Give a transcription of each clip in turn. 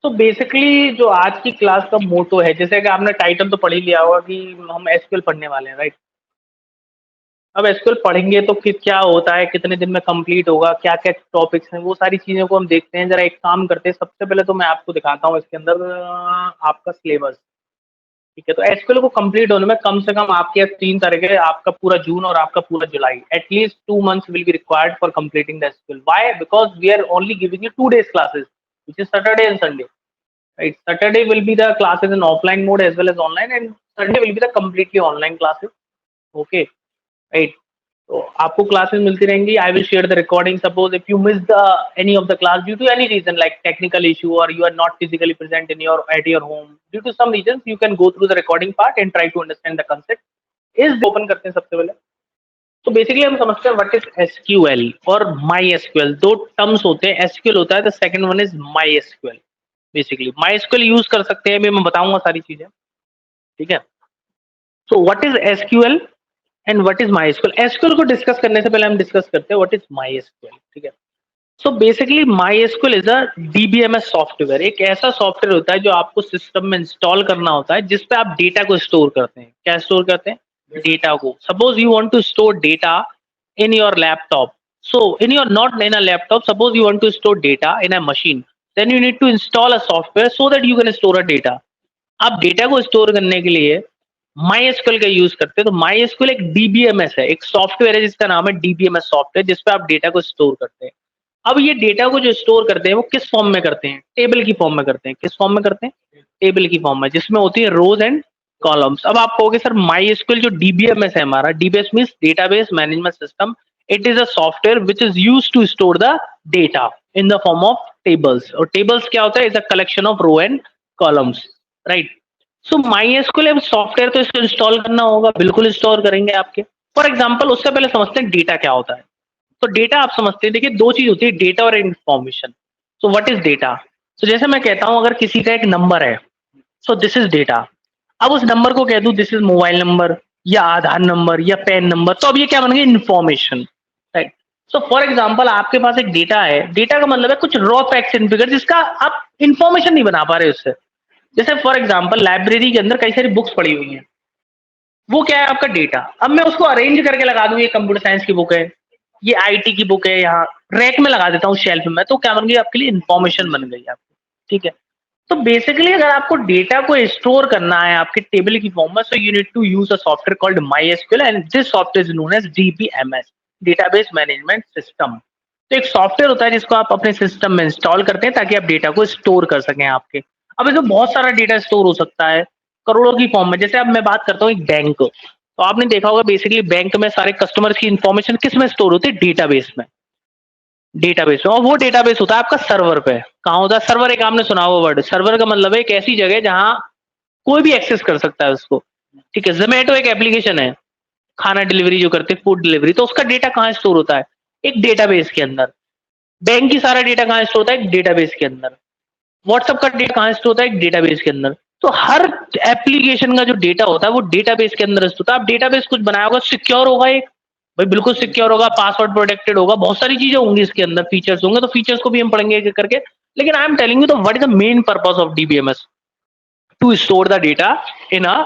तो बेसिकली जो आज की क्लास का मोटो है, जैसे कि आपने टाइटल तो पढ़ ही लिया होगा कि हम एसक्यूएल पढ़ने वाले हैं, राइट? अब एसक्यूएल पढ़ेंगे तो क्या होता है, कितने दिन में कंप्लीट होगा, क्या-क्या टॉपिक्स हैं, वो सारी चीज़ों को हम देखते हैं। ज़रा एक काम करते हैं, सबसे पहले तो मैं आपको दिखाता हूँ इसके अंदर आपका सिलेबस, ठीक है? तो एसक्यूएल को कंप्लीट होने में कम से कम आपके 3 तरह के आपका पूरा जून और आपका पूरा जुलाई, at least 2 months will be required for completing the SQL. Why? Because we are only giving you 2 days classes, which is Saturday and Sunday, right? Saturday will be the classes in offline mode as well as online, and Sunday will be the completely online classes. Okay, right? तो आपको classes मिलती रहेंगी. I will share the recording. Suppose if you miss the any of the class due to any reason like technical issue, or you are not physically present in your at your home due to some reasons, you can go through the recording part and try to understand the concept. इस open करते हैं सबसे पहले. तो basically हम समझते हैं what is SQL और माई एसक्यूएल. दो टर्म्स होते हैं. एसक्यूएल होता है, the second one is my SQL. Basically my SQL use कर सकते हैं, मैं बताऊंगा सारी चीजें, ठीक है? So what is SQL and what is my SQL. SQL को डिस्कस करने से पहले हम डिस्कस करते हैं व्हाट इज माई एसक्यूएल, ठीक है? So basically my SQL is a DBMS software. एक ऐसा सॉफ्टवेयर होता है जो आपको सिस्टम में इंस्टॉल करना होता है, जिसपे आप डेटा को स्टोर करते हैं. क्या स्टोर करते हैं? डेटा को. Suppose you want to store data in your laptop. So in your not in a laptop, suppose you want to store data in a machine, then you need to install a software so that you can store a data. आप data को store करने के लिए MySQL का use करते हैं. तो MySQL एक DBMS है, एक सॉफ्टवेयर है जिसका नाम है DBMS सॉफ्टवेयर, जिसपे आप डेटा को स्टोर करते हैं. अब ये डेटा को जो स्टोर करते हैं वो किस फॉर्म में करते हैं? टेबल की फॉर्म में करते हैं. किस फॉर्म में करते हैं? टेबल की फॉर्म में, जिसमें होती है रोज एंड कॉलम्स. अब आप कहोगे सर MySQL जो DBMS है हमारा, DBMS means database management system. It is a software which is used to store the data in the form of tables. और tables क्या होता है? Is a collection of row and columns, right? So MySQL software तो इसको install करना होगा, बिल्कुल install करेंगे आपके. फॉर एग्जाम्पल उससे पहले समझते हैं डेटा क्या होता है. तो डेटा आप समझते हैं, देखिए दो चीज होती है, डेटा और information. So what is data? तो जैसे मैं कहता हूं अगर किसी का एक नंबर है, सो दिस इज डेटा. अब उस नंबर को कह दूं दिस इज मोबाइल नंबर या आधार नंबर या पैन नंबर, तो अब ये क्या बन गया? Information, right? So for example आपके पास एक डेटा है. डेटा का मतलब है कुछ रॉ फैक्ट्स एंड फिगर्स जिसका आप इन्फॉर्मेशन नहीं बना पा रहे उससे. जैसे फॉर एग्जाम्पल लाइब्रेरी के अंदर कई सारी बुक्स पड़ी हुई हैं, वो क्या है? आपका डेटा. अब मैं उसको अरेंज करके लगा दूं, ये कंप्यूटर साइंस की बुक है, ये आईटी की बुक है, यहाँ रैक में लगा देता हूँ शेल्फ में, तो क्या बन गई? आपके लिए इन्फॉर्मेशन बन गई आपकी, ठीक है? तो बेसिकली अगर आपको डेटा को स्टोर करना है आपके टेबल की फॉर्म में, so you need to use a software called MySQL, and this software is known as DBMS, database management system. तो एक सॉफ्टवेयर होता है जिसको आप अपने सिस्टम में इंस्टॉल करते हैं ताकि आप डेटा को स्टोर कर सकें आपके. अब इसमें बहुत सारा डेटा स्टोर हो सकता है, करोड़ों की फॉर्म में. जैसे अब मैं बात करता हूँ एक बैंक, तो आपने देखा होगा बेसिकली बैंक में सारे कस्टमर्स की इंफॉर्मेशन किस में स्टोर होती है? डेटाबेस में. डेटाबेस में. और वो डेटाबेस होता है आपका सर्वर पे. कहाँ होता है? सर्वर. एक आपने सुना हुआ वर्ड. सर्वर का मतलब है एक ऐसी जगह जहां कोई भी एक्सेस कर सकता है उसको, ठीक है? जोमेटो एक एप्लीकेशन है, खाना डिलीवरी जो करते हैं, फूड डिलीवरी. तो उसका डेटा कहाँ स्टोर होता है? एक डेटाबेस के अंदर. बैंक की सारा डेटा कहाँ स्टोर होता है? एक डेटाबेस के अंदर. व्हाट्सएप का डेटा कहाँ स्टोर होता है? एक डेटाबेस के अंदर. तो हर एप्लीकेशन का जो डेटा होता है वो डेटाबेस के अंदर स्टोर होता है. आप डेटाबेस कुछ बनाया होगा, सिक्योर होगा एक, भाई बिल्कुल सिक्योर होगा, पासवर्ड प्रोटेक्टेड होगा, बहुत सारी चीजें होंगी इसके अंदर, फीचर्स होंगे. तो फीचर्स को भी हम पढ़ेंगे एक एक करके. लेकिन आई एम टेलिंग यू, तो what is the main purpose of DBMS? To store the data in a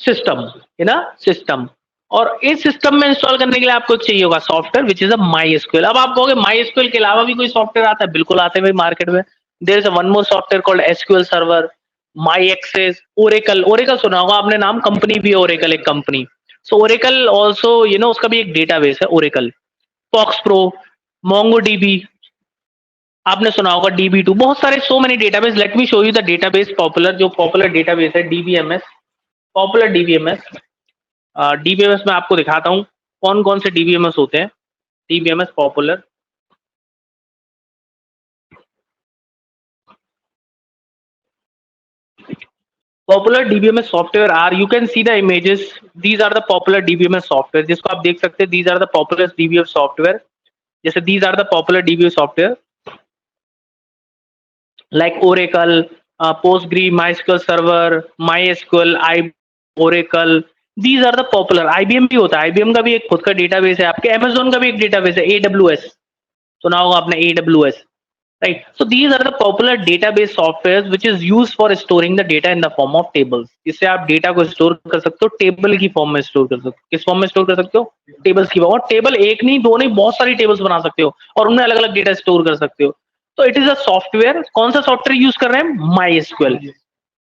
system, in a system. और इस सिस्टम में इंस्टॉल करने के लिए आपको चाहिए होगा software which is a MySQL. अब आप कहोगे MySQL के अलावा भी कोई सॉफ्टवेयर आता है? बिल्कुल आते हैं भाई मार्केट में. There is one more software called SQL server, MyAccess, Oracle. Oracle सुना होगा आपने नाम, कंपनी भी है ओरेकल, एक कंपनी. सो ओरेकल ऑल्सो उसका भी एक डेटाबेस है ओरेकल. फॉक्स प्रो, मोंगोडीबी आपने सुना होगा, DB2, बहुत सारे, so many database. Let me show you the database popular, जो पॉपुलर डेटाबेस है DBMS, पॉपुलर DBMS. DBMS में आपको दिखाता हूँ कौन कौन से DBMS होते हैं. DBMS popular, popular DBMS software are, you can see the images, these are the popular DBMS software, जिसको आप देख सकते हैं. These are the popular DBMS software. जैसे these are the popular DBMS software like Oracle, Postgre, MySQL Server, MySQL, Oracle. These are the popular. IBM भी होता है, IBM का भी एक खुद का डेटाबेस है आपके. Amazon का भी एक डेटाबेस है AWS, सुना होगा आपने AWS, right? So these are the popular database softwares which is used for storing the data in the form of tables. इससे आप डेटा को स्टोर कर सकते हो, टेबल की फॉर्म में स्टोर कर सकते हो। किस फॉर्म में स्टोर कर सकते हो? टेबल्स की फॉर्म। और टेबल एक नहीं, दो नहीं, बहुत सारी टेबल्स बना सकते हो और उनमें अलग अलग डेटा स्टोर कर सकते हो। तो इट इज अ सॉफ्टवेयर। कौन सा सॉफ्टवेयर यूज कर रहे हैं? MySQL।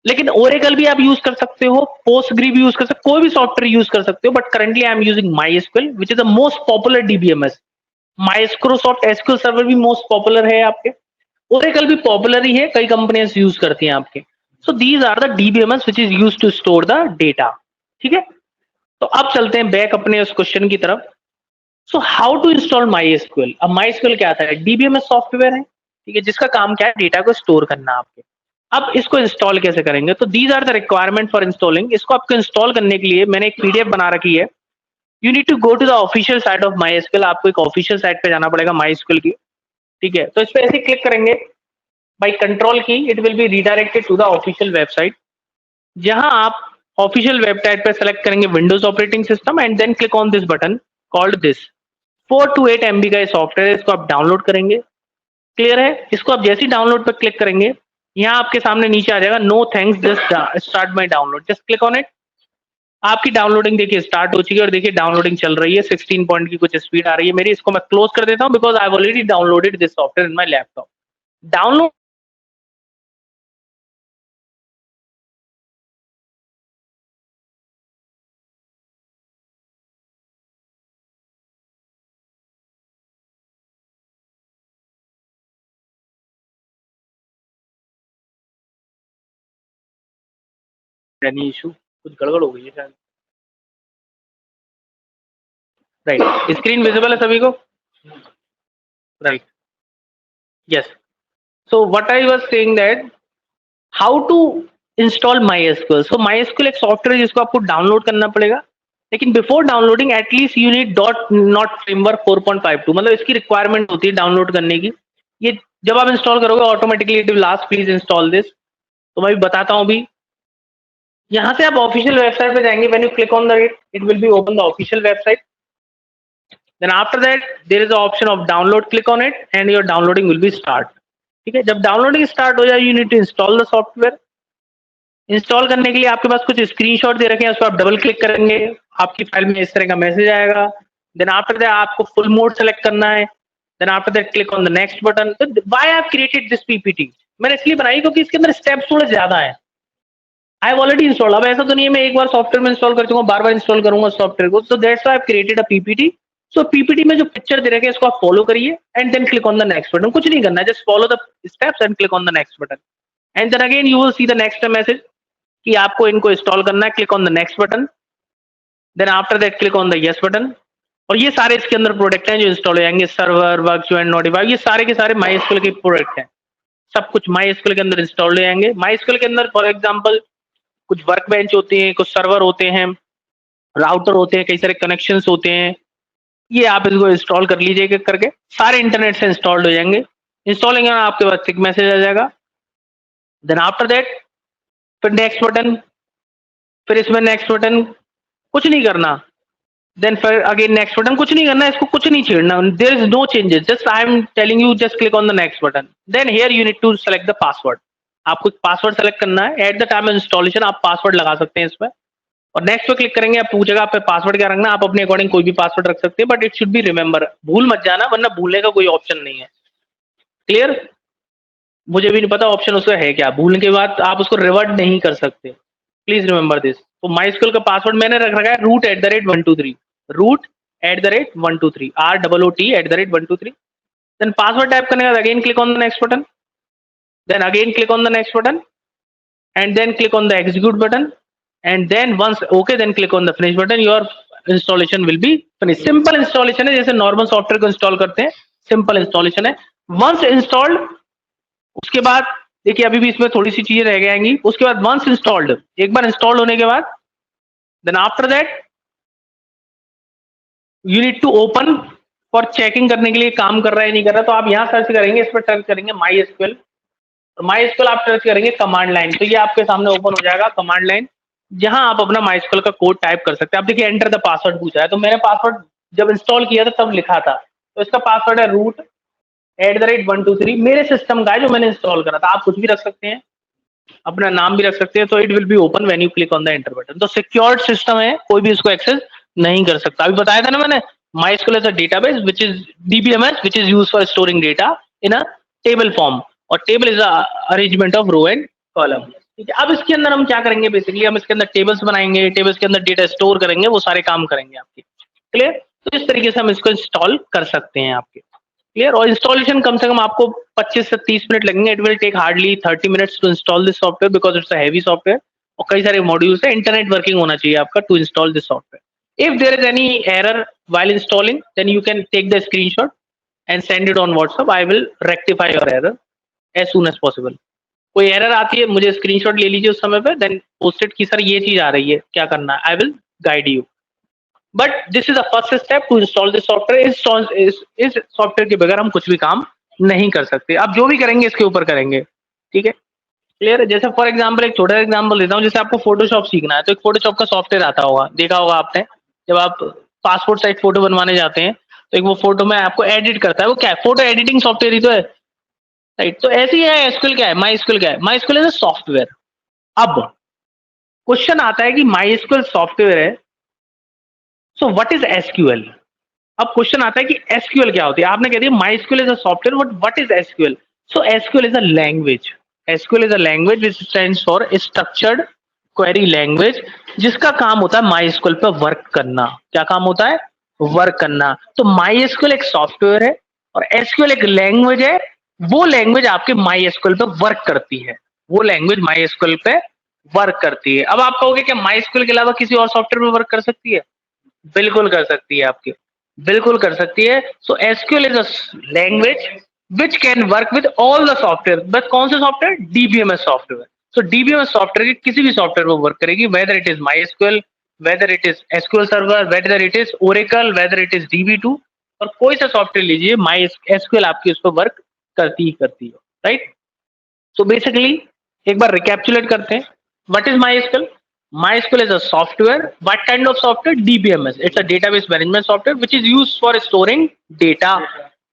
लेकिन ओरेकल भी आप यूज कर सकते हो, पोस्टग्री भी यूज कर सकते हो, कोई भी सॉफ्टवेयर यूज कर सकते हो, but currently I am using MySQL which is the most popular DBMS। Microsoft SQL server भी मोस्ट पॉपुलर है आपके, ओरेकल भी पॉपुलर ही है, कई कंपनियां यूज करती हैं आपके। So these are the DBMS which is use to store the data. ठीक है, तो अब चलते हैं बैक अपने उस क्वेश्चन की तरफ। So how to install MySQL। अब MySQL क्या था? डीबीएमएस सॉफ्टवेयर है, ठीक है, जिसका काम क्या है? डेटा को स्टोर करना आपके। अब इसको इंस्टॉल कैसे करेंगे? तो these are the requirement for installing. इसको आपको इंस्टॉल करने के लिए मैंने एक पीडीएफ बना रखी है। You need to go to the official site of MySQL। आपको एक ऑफिशियल साइट पे जाना पड़ेगा MySQL की, ठीक है। तो इस पे ऐसे क्लिक करेंगे by control key, it will be redirected to the official website. जहां आप ऑफिशियल वेबसाइट पे सेलेक्ट करेंगे Windows operating system and then click on this button called this. 4 to 8 MB का ये सॉफ्टवेयर है, इसको आप डाउनलोड करेंगे। क्लियर है? इसको आप जैसे ही डाउनलोड पर क्लिक करेंगे, यहाँ आपके सामने नीचे आ जाएगा no thanks just start my download, just click on it. आपकी डाउनलोडिंग देखिए स्टार्ट हो चुकी है और देखिए डाउनलोडिंग चल रही है, 16 पॉइंट की कुछ स्पीड आ रही है मेरी। इसको मैं क्लोज कर देता हूँ because I already downloaded this software in my laptop. Download any issue, कुछ गड़बड़ हो गई है शायद। राइट, स्क्रीन विजिबल है सभी को? Right, yes. So what I was saying that how to install MySQL। So MySQL एक सॉफ्टवेयर है जिसको आपको डाउनलोड करना पड़ेगा, लेकिन before downloading at least you need dot net framework 4.52, मतलब इसकी रिक्वायरमेंट होती है डाउनलोड करने की। ये जब आप इंस्टॉल करोगे automatically it will ask please install this. तो मैं भी बताता हूँ अभी। यहाँ से आप ऑफिशियल वेबसाइट पे जाएंगे, when you click on the it will be open the official website. Then after that there is option of download, click on it and your downloading will be start. ठीक है, जब डाउनलोडिंग start हो जाए you need to install the software. Install करने के लिए आपके पास कुछ स्क्रीनशॉट दे रखे हैं, उस पर आप डबल क्लिक करेंगे, आपकी फाइल में इस तरह का मैसेज आएगा। देन आफ्टर दैट आपको फुल मोड सेलेक्ट करना है। Then after that click on the next button. तो why I have created this PPT, मैंने इसलिए बनाई क्योंकि इसके अंदर स्टेप्स थोड़े ज्यादा है। I have already install. अब ऐसा तो नहीं है मैं एक बार सॉफ्टवेयर में इंस्टॉल कर चुका हूँ, बार बार इंस्टॉल करूंगा सॉफ्टवेयर को। So that's why I have created a PPT. So PPT में जो पिक्चर दे रखे हैं इसको आप फॉलो करिए and then click on the next button. कुछ नहीं करना है, just follow the steps and click on the next button and then again you will see the next message कि आपको इनको इंस्टॉल करना है। Click on the next button, then after that click on the yes button. और ये सारे इसके अंदर प्रोडक्ट हैं जो इंस्टॉल हो जाएंगे, सर्वर, वर्चुअल एंड नोटिफाई, ये सारे के सारे MySQL के प्रोडक्ट हैं। सब कुछ MySQL के अंदर इंस्टॉल हो जाएंगे। MySQL के अंदर फॉर एग्जांपल कुछ वर्क बेंच होते हैं, कुछ सर्वर होते हैं, राउटर होते हैं, कई सारे कनेक्शंस होते हैं। ये आप इसको इंस्टॉल कर लीजिए करके, सारे इंटरनेट से इंस्टॉल्ड हो जाएंगे। इंस्टॉल होंगे आपके पास एक मैसेज आ जाएगा। देन आफ्टर दैट फिर नेक्स्ट बटन, फिर इसमें नेक्स्ट बटन, कुछ नहीं करना। देन फिर अगेन नेक्स्ट बटन, कुछ नहीं करना, इसको कुछ नहीं छेड़ना। There is no changes, just I am telling you just click on the next button. Then here you need to select the password. आपको पासवर्ड सेलेक्ट करना है। At the time of installation आप पासवर्ड लगा सकते हैं इसमें। और next पे क्लिक करेंगे, आप पूछेगा आप पे पासवर्ड क्या रखना, आप अपने अकॉर्डिंग कोई भी पासवर्ड रख सकते हैं, but it should be remember. भूल मत जाना वरना भूलने का कोई ऑप्शन नहीं है। क्लियर? मुझे भी नहीं पता ऑप्शन उसका है क्या, भूलने के बाद आप उसको रिवर्ट नहीं कर सकते। Please remember this. तो MySQL का पासवर्ड मैंने रख रखा है root@123, root@123, ROOT@123। Then password type करने के बाद again click on the next button, then again click on the next button and then click on the execute button and then once okay then click on the finish button. Your installation will be finish. Simple installation है, जैसे normal software को install करते हैं, simple installation है। Once installed, उसके बाद देखिए अभी भी इसमें थोड़ी सी चीजें रह जाएंगी। उसके बाद वंस इंस्टॉल्ड, एक बार इंस्टॉल होने के बाद then after that you need to open for checking करने के लिए काम कर रहा है नहीं कर रहा। तो आप यहाँ सर्च करेंगे, इस पर सर्च करेंगे MySQL। तो MySQL आप सर्च करेंगे कमांड लाइन, तो ये आपके सामने ओपन हो जाएगा कमांड लाइन, जहां आप अपना MySQL का कोड टाइप कर सकते हैं। आप देखिए एंटर द पासवर्ड पूछा है, तो मैंने पासवर्ड जब इंस्टॉल किया था तब लिखा था, तो इसका पासवर्ड है @123 मेरे सिस्टम का है जो मैंने इंस्टॉल करा था। आप कुछ भी रख सकते हैं, अपना नाम भी रख सकते हैं, तो it will be open when you click on the enter button. तो सिक्योर्ड सिस्टम है, कोई भी इसको एक्सेस नहीं कर सकता। अभी बताया था ना मैंने, MySQL is a database which is DBMS which is used for storing data in a table form, और table is a arrangement of row and column. ठीक है, अब इसके अंदर हम क्या करेंगे, बेसिकली हम इसके अंदर टेबल्स बनाएंगे, टेबल्स के अंदर डेटा स्टोर करेंगे, वो सारे काम करेंगे आपके। क्लियर? तो इस तरीके से हम इसको इंस्टॉल कर सकते हैं आपके। क्लियर? और इंस्टॉलेशन कम से कम आपको 25 से 30 मिनट लगेंगे। It will take hardly 30 minutes to install this software because it's a heavy software, और कई सारे मॉड्यूल्स है। इंटरनेट वर्किंग होना चाहिए आपका to install this software. If there is any error while installing, then you can take the screenshot and send it on WhatsApp. I will rectify your error as soon as possible. कोई error आती है, मुझे screenshot ले लीजिए उस समय पे, then post it कि सर ये चीज आ रही है, क्या करना है। I will guide you, but this is the first step to install this software. इस सॉफ्टवेयर के बगैर हम कुछ भी काम नहीं कर सकते। आप जो भी करेंगे इसके ऊपर करेंगे। ठीक है, क्लियर है? जैसे फॉर एग्जाम्पल एक छोटा एग्जाम्पल देता हूँ, जैसे आपको फोटोशॉप सीखना है, तो एक फोटोशॉप का सॉफ्टवेयर आता होगा, देखा होगा आपने। जब आप पासपोर्ट साइज फोटो बनवाने जाते हैं, तो एक वो फोटो में आपको एडिट करता है, वो क्या है, फोटो एडिटिंग सॉफ्टवेयर ही तो है, राइट? तो ऐसे ही है एसक्यूएल। क्या है MySQL? क्या है MySQL? Is a software. अब क्वेश्चन आता है कि MySQL सॉफ्टवेयर है, सो व्हाट इज एसक्यूएल? अब क्वेश्चन आता है कि एसक्यूएल क्या होती है। आपने कह दिया MySQL is a software, but what is SQL? So SQL is a language. SQL is a language which stands for structured query language, जिसका काम होता है MySQL पे वर्क करना। क्या काम होता है? वर्क करना। तो MySQL एक सॉफ्टवेयर है और एसक्यूएल एक लैंग्वेज है। वो लैंग्वेज आपके MySQL पे वर्क करती है, वो लैंग्वेज MySQL पे वर्क करती है। अब आप कहोगे कि MySQL के अलावा किसी और सॉफ्टवेयर पे वर्क कर सकती है? बिल्कुल कर सकती है आपकी, बिल्कुल कर सकती है। So SQL is a language which can work with all the software. बस कौन से software? DBMS software. So DBMS software की किसी भी सॉफ्टवेयर पर वर्क करेगी, whether it is MySQL, whether it is SQL server, whether it is Oracle, whether it is DB2, और कोई सा सॉफ्टवेयर लीजिए, MySQL आपकी उस पर वर्क करती ही करती है, राइट? So basically, एक बार recapitulate करते हैं. What is MySQL? MySQL is a software. What kind of software? DBMS. It's a database management software which is used for storing data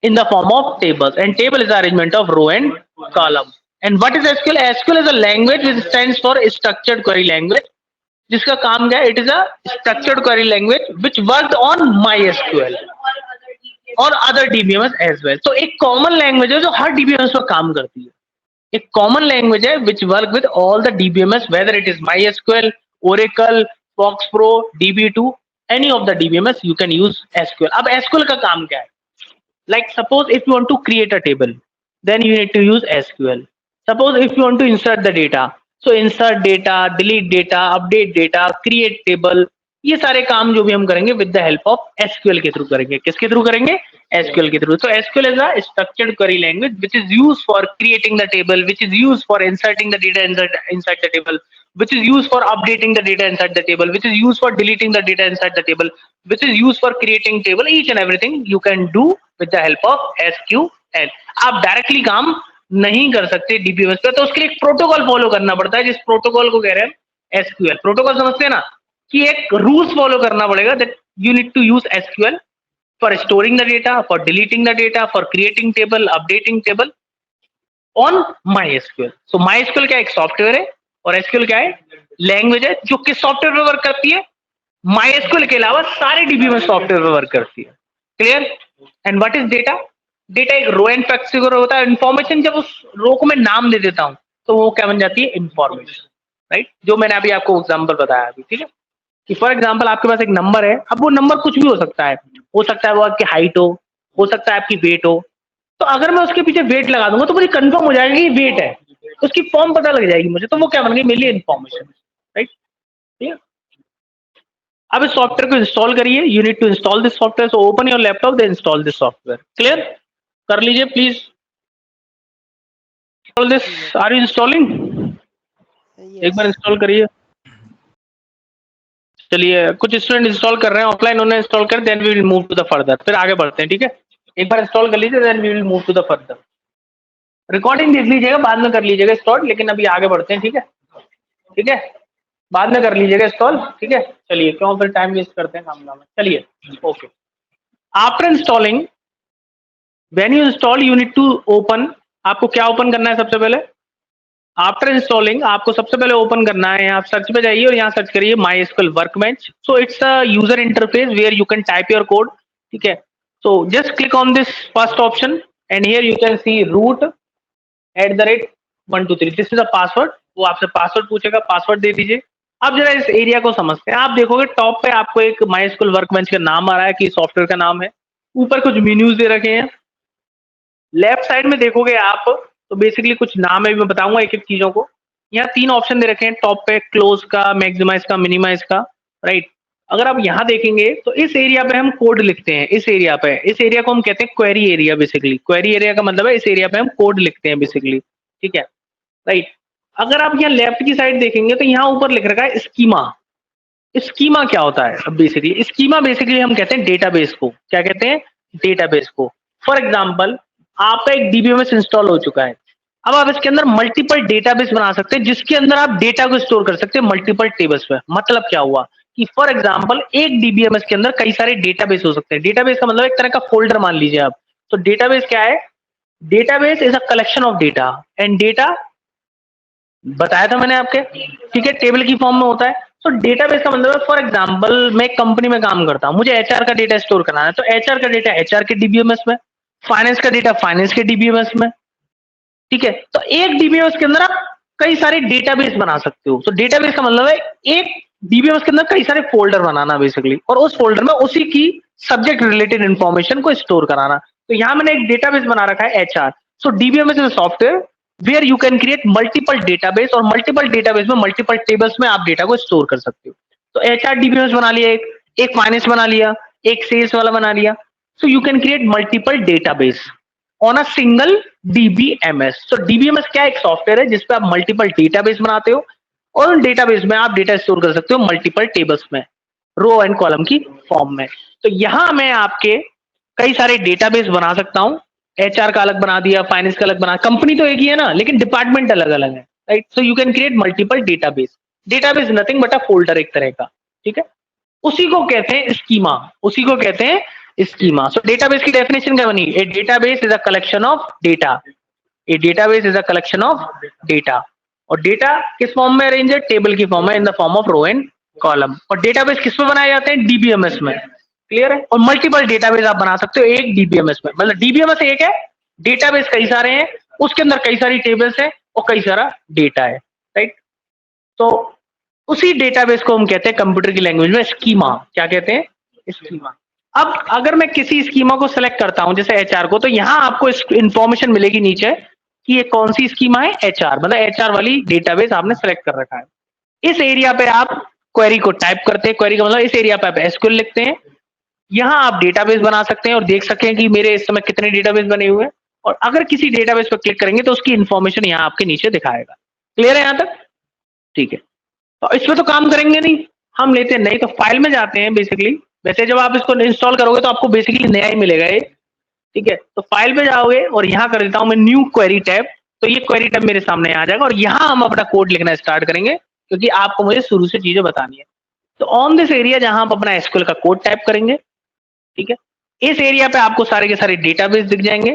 in the form of tables. And table is the arrangement of row and column. And what is SQL? SQL is a language which stands for structured query language. जिसका काम क्या है? It is a structured query language which worked on MySQL और other DBMS as well. तो एक common language है जो हर DBMS पर काम करती है। एक कॉमन लैंग्वेज है which work with all the DBMS, weather it is MySQL, Oracle, FoxPro, DB2, any of the DBMS you can use SQL. अब SQL का काम क्या है? Like suppose if you want to create a table, then you need to use SQL. Suppose if you want to insert the data, so insert data, delete data, update data, create table, ये सारे काम जो भी हम करेंगे with the help of SQL के through करेंगे। किसके थ्रू करेंगे? एसक्यूएल के थ्रू। तो SQL is a structured query language which is used for creating the table, which is used for inserting the data inside the table, which is used for updating the data inside the table, which is used for deleting the data inside the table, which is used for creating table. Each and everything you can do with the help of SQL. आप directly काम नहीं कर सकते DBMS पे, तो उसके लिए एक प्रोटोकॉल फॉलो करना पड़ता है, जिस प्रोटोकॉल को कह रहे हैं एसक्यूएल प्रोटोकॉल। समझते हैं ना कि एक रूल्स फॉलो करना पड़ेगा, that you need to use SQL for storing the data, for deleting the data, for creating table, updating table on MySQL. So MySQL क्या एक सॉफ्टवेयर है और SQL क्या है? लैंग्वेज है जो किस सॉफ्टवेयर पे वर्क करती है? MySQL के अलावा सारे DBMS सॉफ्टवेयर पे वर्क करती है। Clear? And what is data? Data एक रो एंड फैक्ट फिगर होता है। इंफॉर्मेशन जब उस रो को मैं नाम दे देता हूं तो वो क्या बन जाती है? Information, right? जो मैंने अभी आपको एग्जांपल बताया अभी, ठीक है? कि फॉर एग्जांपल आपके पास एक नंबर है, अब वो नंबर कुछ भी हो सकता है वो आपकी हाइट हो सकता है आपकी वेट हो। तो अगर मैं उसके पीछे वेट लगा दूंगा तो मुझे कंफर्म हो जाएगा कि वेट है, उसकी फॉर्म पता लग जाएगी मुझे, तो वो क्या बन गई? मेरे लिए इन्फॉर्मेशन, राइट? ठीक है? अब इस सॉफ्टवेयर को इंस्टॉल करिए। You need to install this software, so open your laptop, then install this software. Clear? कर लीजिए please. Install this. Are you installing? एक बार इंस्टॉल करिए। चलिए, कुछ स्टूडेंट इंस्टॉल कर रहे हैं ऑफलाइन, उन्हें इंस्टॉल कर, then we will move to the further. फिर आगे बढ़ते हैं, ठीक है? एक बार इंस्टॉल कर लीजिए, then we will move to the further. Recording देख लीजिएगा, बाद में कर लीजिएगा इंस्टॉल, लेकिन अभी आगे बढ़ते हैं, ठीक है? ठीक है, बाद में कर लीजिएगा इंस्टॉल, ठीक है? चलिए, क्यों फिर टाइम वेस्ट करते हैं काम में। चलिए, okay. After installing when you install you need to open, आपको क्या ओपन करना है सबसे पहले? आफ्टर इंस्टॉलिंग आपको सबसे पहले ओपन करना है, आप सर्च पे जाइए और यहाँ सर्च करिए my SQL workbench. So it's a user interface where you can type your code, ठीक है। So just click on this first option and here you can see root @123, this is a password. वो आपसे password पूछेगा, password दे दीजिए। अब जरा इस area को समझते हैं। आप देखोगे टॉप पे आपको एक माई एसक्यूएल वर्कबेंच का नाम आ रहा है कि सॉफ्टवेयर का नाम है, ऊपर कुछ मेन्यूज दे रखे हैं। लेफ्ट साइड में देखोगे आप तो बेसिकली कुछ नाम है, मैं बताऊंगा एक एक चीजों को। यहाँ 3 ऑप्शन दे रखे हैं टॉप पे, क्लोज का, मैक्सिमाइज का, मिनिमाइज का, राइट। अगर आप यहाँ देखेंगे तो इस एरिया पे हम कोड लिखते हैं। इस एरिया पे, इस एरिया को हम कहते हैं query area. Basically query area का मतलब है इस एरिया पे हम कोड लिखते हैं बेसिकली, ठीक है, राइट। अगर आप यहाँ लेफ्ट की साइड देखेंगे तो यहाँ ऊपर लिख रखा है स्कीमा। स्कीमा क्या होता है? अब बेसिकली स्कीमा बेसिकली हम कहते हैं डेटाबेस को। क्या कहते हैं? डेटाबेस को। फॉर एग्जांपल आपका एक डीबीएमएस इंस्टॉल हो चुका है। अब आप इसके अंदर मल्टीपल डेटाबेस बना सकते हैं जिसके अंदर आप डेटा को स्टोर कर सकते हैं मल्टीपल टेबल्स में। मतलब क्या हुआ कि फॉर एग्जांपल एक डीबीएमएस के अंदर कई सारे डेटाबेस हो सकते हैं। डेटाबेस का मतलब एक तरह का फोल्डर मान लीजिए आप। तो डेटाबेस क्या है? Database is a collection of data, and data बताया था मैंने आपके, ठीक है, टेबल की फॉर्म में होता है। तो डेटाबेस का मतलब है फॉर एग्जांपल मैं एक कंपनी में काम करता हूं, मुझे एचआर का डेटा स्टोर करना है, तो एचआर का डेटा एचआर के डीबीएमएस में, फाइनेंस का डेटा फाइनेंस के डीबीएमएस में, ठीक है। तो एक डीबीएमएस के अंदर आप कई सारे डेटाबेस बना सकते हो। तो डेटाबेस का मतलब है एक डीबीएमएस के अंदर कई सारे फोल्डर बनाना बेसिकली, और उस फोल्डर में उसी की सब्जेक्ट रिलेटेड इंफॉर्मेशन को स्टोर कराना। तो यहां मैंने एक डेटाबेस बना रखा है HR. So DBMS is software where you can create multiple database, और मल्टीपल डेटाबेस में मल्टीपल टेबल्स में आप डेटा को स्टोर कर सकते हो। तो एचआर डीबीएमएस बना लिया, एक फाइनेंस बना लिया, एक सेल्स वाला बना लिया। So you can create multiple database on a single DBMS. तो डीबीएमएस क्या एक सॉफ्टवेयर है जिसपे आप मल्टीपल डेटाबेस बनाते हो, और उन डेटाबेस में आप डेटा स्टोर कर सकते हो मल्टीपल टेबल्स में, रो एंड कॉलम की फॉर्म में। तो यहां मैं आपके कई सारे डेटाबेस बना सकता हूं। एचआर का अलग बना दिया, फाइनेंस का अलग बना, कंपनी तो एक ही है ना, लेकिन डिपार्टमेंट अलग अलग है, right. So you can create multiple database. Database nothing but a folder एक तरह का, ठीक है। उसी को कहते हैं स्कीमा, उसी को कहते हैं स्कीमा। सो डेटाबेस की डेफिनेशन क्या बनी? A database is a collection of data. A database is a collection of data. और डेटा किस फॉर्म में अरेंज है? टेबल की फॉर्म में, in the form of row and column. और डेटाबेस किस में बनाए जाते हैं? डीबीएमएस में, क्लियर है। और मल्टीपल डेटाबेस आप बना सकते हो एक डीबीएमएस में। मतलब डीबीएमएस एक है, डेटाबेस कई सारे हैं, उसके अंदर कई सारी टेबल्स हैं और कई सारा डेटा है, राइट। तो उसी डेटाबेस को हम कहते हैं कंप्यूटर की लैंग्वेज में स्कीमा। क्या कहते हैं? स्कीमा। अब अगर मैं किसी स्कीमा को सिलेक्ट करता हूं जैसे एचआर को, तो यहां आपको इंफॉर्मेशन मिलेगी नीचे कि ये कौन सी स्कीमा है, एचआर, मतलब एचआर वाली डेटाबेस आपने सेलेक्ट कर रखा है। इस एरिया पे आप क्वेरी को टाइप करते हैं, क्वेरी का मतलब इस एरिया पे आप एसक्यूएल लिखते हैं। यहां आप डेटाबेस बना सकते हैं और देख सकते हैं कि मेरे इस समय कितने डेटाबेस बने हुए हैं। और अगर किसी डेटाबेस पर क्लिक करेंगे तो उसकी इंफॉर्मेशन यहां आपके नीचे दिखाएगा। क्लियर है यहां तक? ठीक है। तो इसमें तो काम करेंगे नहीं, हम लेते हैं नहीं, तो फाइल में जाते हैं बेसिकली। वैसे जब आप इसको इंस्टॉल करोगे तो आपको बेसिकली नया ही मिलेगा ये, ठीक है। तो फाइल पे जाओगे और यहाँ कर देता हूं मैं न्यू क्वेरी टैब। तो ये क्वेरी टैब मेरे सामने आ जाएगा और यहाँ हम अपना कोड लिखना स्टार्ट करेंगे, क्योंकि आपको मुझे शुरू से चीजें बतानी है। तो ऑन दिस एरिया जहां आप अपना एसक्यूएल का कोड टाइप करेंगे, ठीक है, इस एरिया पे आपको सारे के सारे डेटाबेस दिख जाएंगे।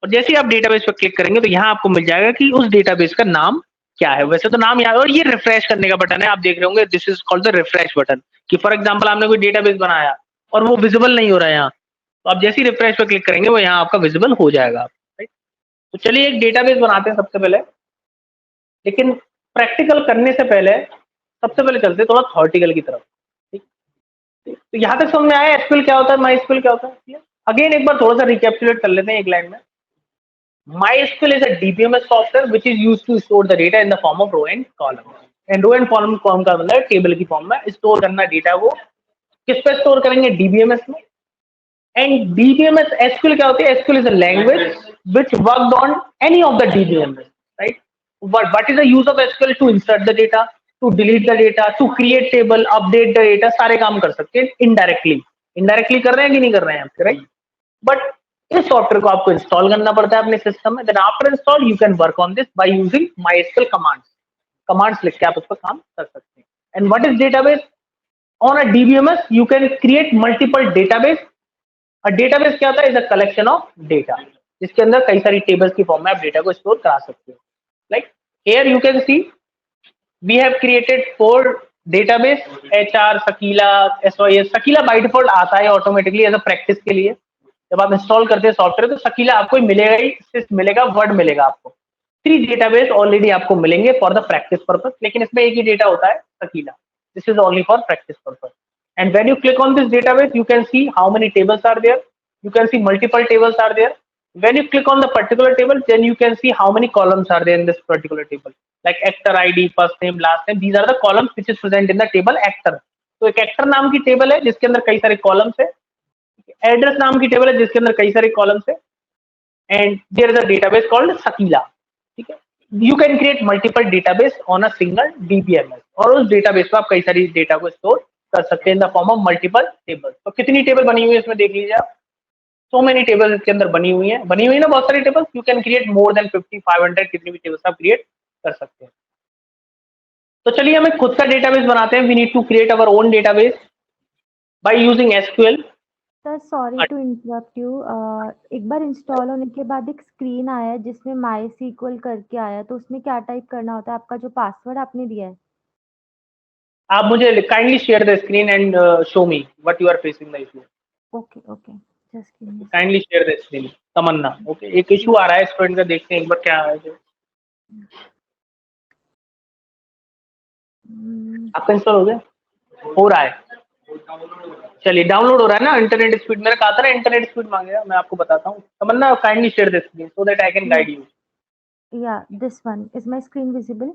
और जैसे ही आप डेटाबेस पर क्लिक करेंगे तो यहाँ आपको मिल जाएगा कि उस डेटाबेस का नाम क्या है। वैसे तो नाम याद, और ये रिफ्रेश करने का बटन है, आप देख रहे होंगे, this is called the refresh button. कि फॉर एग्जांपल आपने कोई डेटाबेस बनाया और वो विजिबल नहीं हो रहा है यहाँ, तो आप जैसे ही रिफ्रेश पे क्लिक करेंगे वो यहाँ आपका विजिबल हो जाएगा, राइट। तो चलिए एक डेटाबेस बनाते हैं सबसे पहले, लेकिन प्रैक्टिकल करने से पहले सबसे पहले चलते हैं थोड़ा थॉर्टिकल की तरफ, ठीक। तो यहाँ तक समझ में आया एसक्यूएल क्या होता है, माई एसक्यूएल क्या होता है? अगेन एक बार थोड़ा सा रिकैप्चुलेट कर लेते हैं एक लाइन में। MySQL is a DBMS software which is used to store the data in the form of row and column. And row and column का मतलब टेबल की फॉर्म में स्टोर करना डेटा को। किस पे स्टोर करेंगे? डीबीएमएस में। एंड डीबीएमएस एसक्यूएल क्या होती है? SQL is a language which worked on any of the DBMS, right? What is the use of SQL? To insert the data, to delete the data, to create table, update the data, सारे काम कर सकते हैं indirectly. Indirectly कर रहे हैं कि नहीं कर रहे हैं आप, राइट। बट इस सॉफ्टवेयर को आपको इंस्टॉल करना पड़ता है अपने सिस्टम में। Then after install you can work on this by using MySQL commands. Commands लिख के आप उस पर काम कर सकते हैं। And what is database? On a DBMS you can create multiple database और डेटाबेस क्या होता है? Is a collection of data, जिसके अंदर कई सारी टेबल्स की फॉर्म में आप डेटा को स्टोर करा सकते हो। Like here you can see we have created 4 database, HR, Sakila, SYS। Sakila by default आता है ऑटोमेटिकली एज अ प्रैक्टिस के लिए। जब आप इंस्टॉल करते हैं सॉफ्टवेयर तो सकीला आपको मिलेगा ही, सिर्फ मिलेगा, वर्ड मिलेगा आपको। 3 डेटाबेस ऑलरेडी आपको मिलेंगे फॉर द प्रैक्टिस पर्पस, लेकिन इसमें एक ही डेटा होता है, Sakila. This is only for practice purpose. And when you click on this database, you can see how many tables are there. You can see multiple tables are there. When you click on the particular table, then you can see how many columns are there in this particular table. Like actor ID, first name, last name. These are the columns which is present in the table actor. तो एक actor नाम की table है जिसके अंदर कई सारे columns है। एड्रेस नाम की टेबल है जिसके अंदर कई सारे कॉलम्स है। And there is a database called Sakila. ठीक है, you can create multiple database on a single DBMS, और उस डेटाबेस पर आप कई सारी डेटा को स्टोर कर सकते हैं इन the form of multiple tables. तो कितनी टेबल बनी हुई है इसमें देख लीजिए आप। सो मेनी टेबल्स इसके अंदर बनी हुई है ना, बहुत सारी tables. You can create more than 50, 500, कितनी भी टेबल्स आप क्रिएट कर सकते हैं। तो चलिए हमें खुद का डेटाबेस बनाते हैं। We need to create our own database by using SQL। Sir sorry to interrupt you, एक बार इंस्टॉल होने के बाद एक स्क्रीन आया है जिसमें MySQL करके आया, तो उसमें क्या टाइप करना होता है? आपका जो पासवर्ड आपने दिया है। आप मुझे kindly share the screen and show me what you are facing the issue. Okay okay, just give me. Kindly share the screen. Tamanna, okay, एक इशू आ रहा है स्टूडेंट का, देखते हैं एक बार क्या है। आपका इंस्टॉल हो गया? हो रहा है, चलिए डाउनलोड हो रहा है ना। इंटरनेट स्पीड मेरा कहा था ना, इंटरनेट स्पीड मांगेगा। मैं आपको बताता हूँ। Tamanna kindly share the screen so that I can guide you. या this one is my screen visible?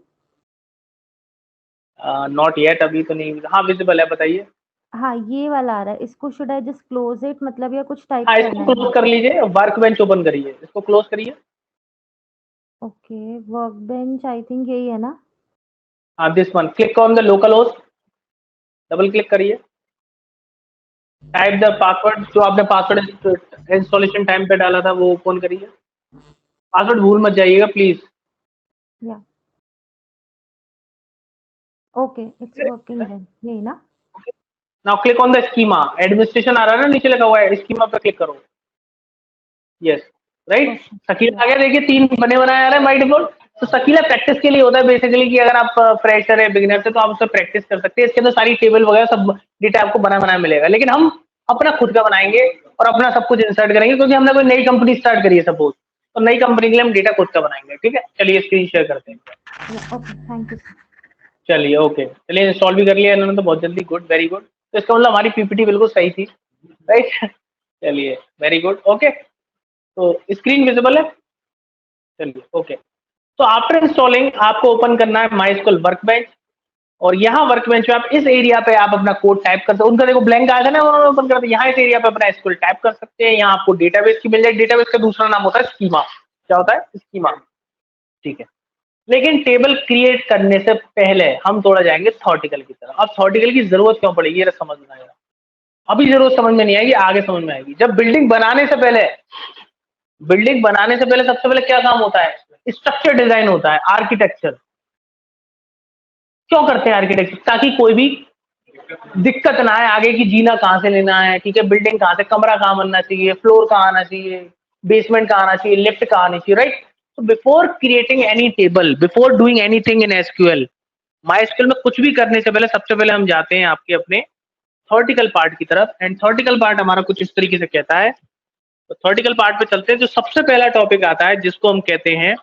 Not yet, अभी तो नहीं। हाँ विजिबल है, बताइए। हाँ, ये वाला आ रहा है। इसको should I just close it, मतलब या कुछ टाइप हाँ करना इसको है? क्लोज कर लीजिए, वर्क बेंच ओपन करिए, इसको क्लोज करिए। ओके, वर्कबेंच आई थिंक यही है ना? हाँ this one, click on the local host, double click करिए। टाइप द पासवर्ड, जो आपने पासवर्ड इंस्टॉलेशन टाइम पे डाला था वो ओपन करिए। पासवर्ड भूल मत जाइएगा प्लीज। या ओके, इट्स वर्किंग देन, यही ना? Now click on the schema. Administration आ रहा है ना, नीचे लगा हुआ है, स्कीमा पे क्लिक करो। Yes, right. सकीला आ गया, देखिए 3 बने बनाए आ रहे हैं बाय डिफॉल्ट। तो सकीला प्रैक्टिस के लिए होता है बेसिकली, कि अगर आप फ्रेशर है, बिगिनर है, तो आप उससे प्रैक्टिस कर सकते हैं। इसके अंदर सारी टेबल वगैरह सब डेटा आपको बना बनाया मिलेगा, लेकिन हम अपना खुद का बनाएंगे और अपना सब कुछ इंसर्ट करेंगे, क्योंकि हमने कोई नई कंपनी स्टार्ट करी है सपोज, तो नई कंपनी के लिए हम डेटा खुद का बनाएंगे। ठीक है, चलिए स्क्रीन शेयर करते हैं। Okay, thank you. चलिए ओके, चलिए इंस्टॉल भी कर लिया इन्होंने तो बहुत जल्दी, गुड, वेरी गुड। तो इसका मतलब हमारी PPT बिल्कुल सही थी, राइट। चलिए वेरी गुड, ओके। तो स्क्रीन विजिबल है, चलिए ओके। तो आफ्टर इंस्टॉलिंग आपको ओपन करना है MySQL वर्कबेंच, और यहाँ वर्कबेंच में आप इस एरिया पे आप अपना कोड टाइप कर सकते हो। उनका देखो ब्लैंक आया था ना, उन्होंने ओपन कर दिया। यहाँ इस एरिया पे अपना SQL टाइप कर सकते हैं। यहाँ आपको डेटाबेस की मिल जाएगी। डेटाबेस का दूसरा नाम होता है स्कीमा। क्या होता है? स्कीमा। ठीक है, लेकिन टेबल क्रिएट करने से पहले हम थोड़ा जाएंगे थॉर्टिकल की तरफ। अब थॉर्टिकल की जरूरत क्यों पड़ेगी ये समझ में आएगा। अभी जरूरत समझ में नहीं आएगी, आगे समझ में आएगी। जब बिल्डिंग बनाने से पहले सबसे पहले क्या काम होता है? स्ट्रक्चर डिजाइन होता है, आर्किटेक्चर। क्यों करते हैं आर्किटेक्चर? ताकि कोई भी दिक्कत ना आए आगे, की जीना कहाँ से लेना है, ठीक है, बिल्डिंग कहाँ से, कमरा कहाँ बनना चाहिए, फ्लोर कहाँ आना चाहिए, बेसमेंट कहाँ आना चाहिए, लिफ्ट कहाँ आनी चाहिए, राइट। तो before creating any table, before doing anything in SQL, MySQL में कुछ भी करने से पहले सबसे पहले हम जाते हैं आपके अपने थॉर्टिकल पार्ट की तरफ। एंड थॉर्टिकल पार्ट हमारा कुछ इस तरीके से कहता है। तो थॉर्टिकल पार्ट पे चलते हैं। जो सबसे पहला टॉपिक आता है जिसको हम कहते हैं,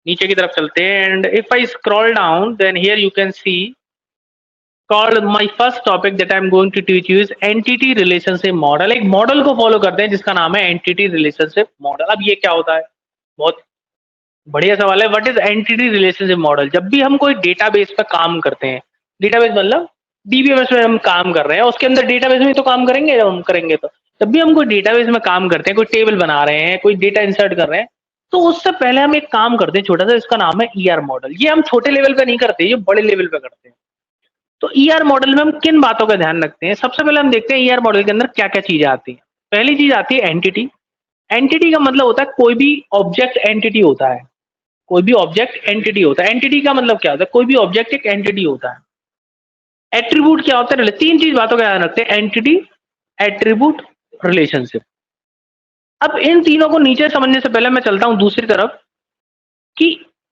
नीचे की तरफ चलते हैं। And if I scroll down then here you can see called my first topic that I am going to teach you is entity relationship model. एक मॉडल को फॉलो करते हैं जिसका नाम है एंटिटी रिलेशनशिप मॉडल। अब ये क्या होता है? बहुत बढ़िया सवाल है। What is entity relationship model? जब भी हम कोई डेटाबेस पे काम करते हैं, डेटाबेस मतलब DBMS में हम काम कर रहे हैं, उसके अंदर डेटाबेस में तो काम करेंगे। जब हम करेंगे तो जब भी हम कोई डेटाबेस में काम करते हैं, कोई टेबल बना रहे हैं, कोई डेटा इंसर्ट कर रहे हैं, तो उससे पहले हम एक काम करते हैं छोटा सा, इसका नाम है ER मॉडल। ये हम छोटे लेवल पे नहीं करते, ये बड़े लेवल पे करते हैं। तो ER मॉडल में हम किन बातों का ध्यान रखते हैं? सबसे पहले हम देखते हैं ER मॉडल के अंदर क्या क्या चीजें आती हैं। पहली चीज आती है एंटिटी। एंटिटी का मतलब होता है कोई भी ऑब्जेक्ट एंटिटी होता है। कोई भी ऑब्जेक्ट एंटिटी होता है। एंटिटी का मतलब क्या होता है? कोई भी ऑब्जेक्ट एक एंटिटी होता है। एट्रीब्यूट क्या होता है? 3 चीज बातों का ध्यान रखते हैं, एंटिटी, एट्रीब्यूट रिलेशनशिप। अब इन तीनों को नीचे समझने से पहले मैं चलता हूं दूसरी तरफ कि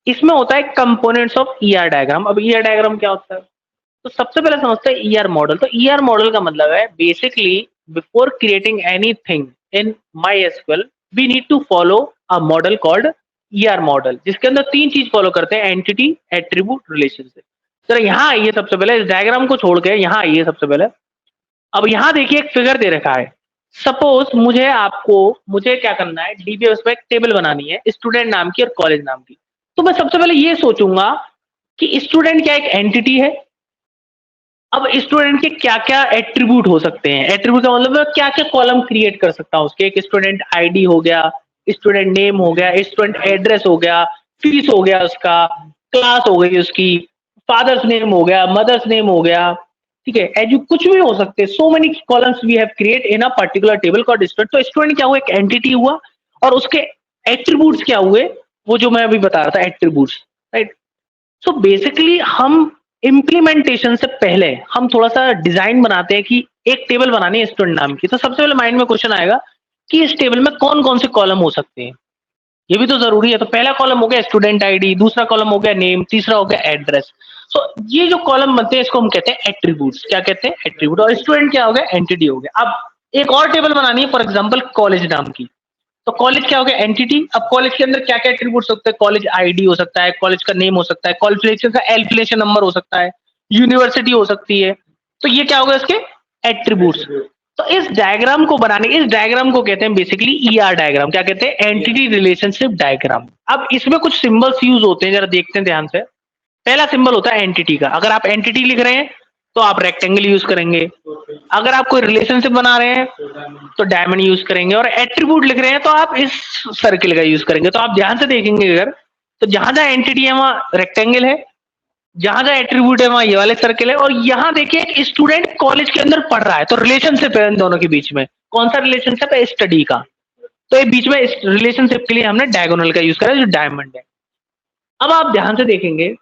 इसमें होता है कंपोनेंट्स ऑफ ईआर डायग्राम। अब ईआर डायग्राम क्या होता है, तो सबसे पहले समझते हैं ईआर मॉडल। तो ईआर मॉडल का मतलब है basically before creating anything in MySQL we need to follow a model called ER model, जिसके अंदर तीन चीज फॉलो करते हैं, एंटिटी, एट्रीब्यूट, रिलेशनशिप। तो यहाँ आइए सबसे पहले, इस डायग्राम को छोड़ के यहाँ आइए सबसे पहले। अब यहाँ देखिए एक फिगर दे रखा है। सपोज मुझे क्या करना है, डीबीएमएस में एक टेबल बनानी है स्टूडेंट नाम की और कॉलेज नाम की। तो मैं सबसे पहले ये सोचूंगा कि स्टूडेंट क्या एक एंटिटी है। अब स्टूडेंट के क्या क्या एट्रीब्यूट हो सकते हैं, एट्रीब्यूट का मतलब क्या क्या कॉलम क्रिएट कर सकता हूँ उसके। एक स्टूडेंट आईडी हो गया, स्टूडेंट नेम हो गया, स्टूडेंट एड्रेस हो गया, फीस हो गया उसका, क्लास हो गई उसकी, फादर्स नेम हो गया, मदर्स नेम हो गया, ठीक है, एजू कुछ भी हो सकते हैं। So many columns we have create in a particular table called student. तो स्टूडेंट क्या हुआ, एक एंटिटी हुआ, और उसके एट्रीब्यूट्स क्या हुए, वो जो मैं अभी बता रहा था एट्रीब्यूट्स, राइट। सो बेसिकली हम इम्प्लीमेंटेशन से पहले हम थोड़ा सा डिजाइन बनाते हैं कि एक टेबल बनानी है स्टूडेंट नाम की। तो सबसे पहले माइंड में क्वेश्चन आएगा कि इस टेबल में कौन कौन से कॉलम हो सकते हैं, ये भी तो जरूरी है। तो पहला कॉलम हो गया स्टूडेंट आईडी, दूसरा कॉलम हो गया नेम, तीसरा हो गया एड्रेस। सो ये जो कॉलम बनते हैं इसको हम कहते हैं एट्रीब्यूट्स। क्या कहते हैं, एट्रीब्यूट। और स्टूडेंट क्या हो गया, एंटिटी हो गया। अब एक और टेबल बनानी है फॉर एग्जाम्पल कॉलेज नाम की। तो कॉलेज क्या हो गया, एंटिटी। अब कॉलेज के अंदर क्या क्या एट्रीब्यूट होते हैं, कॉलेज आईडी हो सकता है, कॉलेज का नेम हो सकता है, क्वालिफिकेशन का एलिफिलेशन नंबर हो सकता है, यूनिवर्सिटी हो सकती है। तो ये क्या होगा इसके एट्रीब्यूट्स। तो इस डायग्राम को बनाने, इस डायग्राम को कहते हैं बेसिकली ईआर डायग्राम। क्या कहते हैं, एंटिटी रिलेशनशिप डायग्राम। अब इसमें कुछ सिंबल्स यूज होते हैं, जरा देखते हैं ध्यान से। पहला सिंबल होता है एंटिटी का। अगर आप एंटिटी लिख रहे हैं तो आप रेक्टेंगल यूज करेंगे। अगर आप कोई रिलेशनशिप बना रहे हैं तो डायमंड यूज करेंगे। और एट्रीब्यूट लिख रहे हैं तो आप इस सर्किल का यूज करेंगे। तो आप ध्यान से देखेंगे अगर, तो जहां जहां एंटिटी है वहां रेक्टेंगल है, जहां जहां एट्रीब्यूट है वहां ये वाले सर्किल है। और यहाँ देखिए एक स्टूडेंट कॉलेज के अंदर पढ़ रहा है, तो रिलेशनशिप है इन दोनों के बीच में। कौन सा रिलेशनशिप है, स्टडी का। तो ये बीच में रिलेशनशिप के लिए हमने डायगोनल का यूज करा जो डायमंड है। अब आप ध्यान से देखेंगे,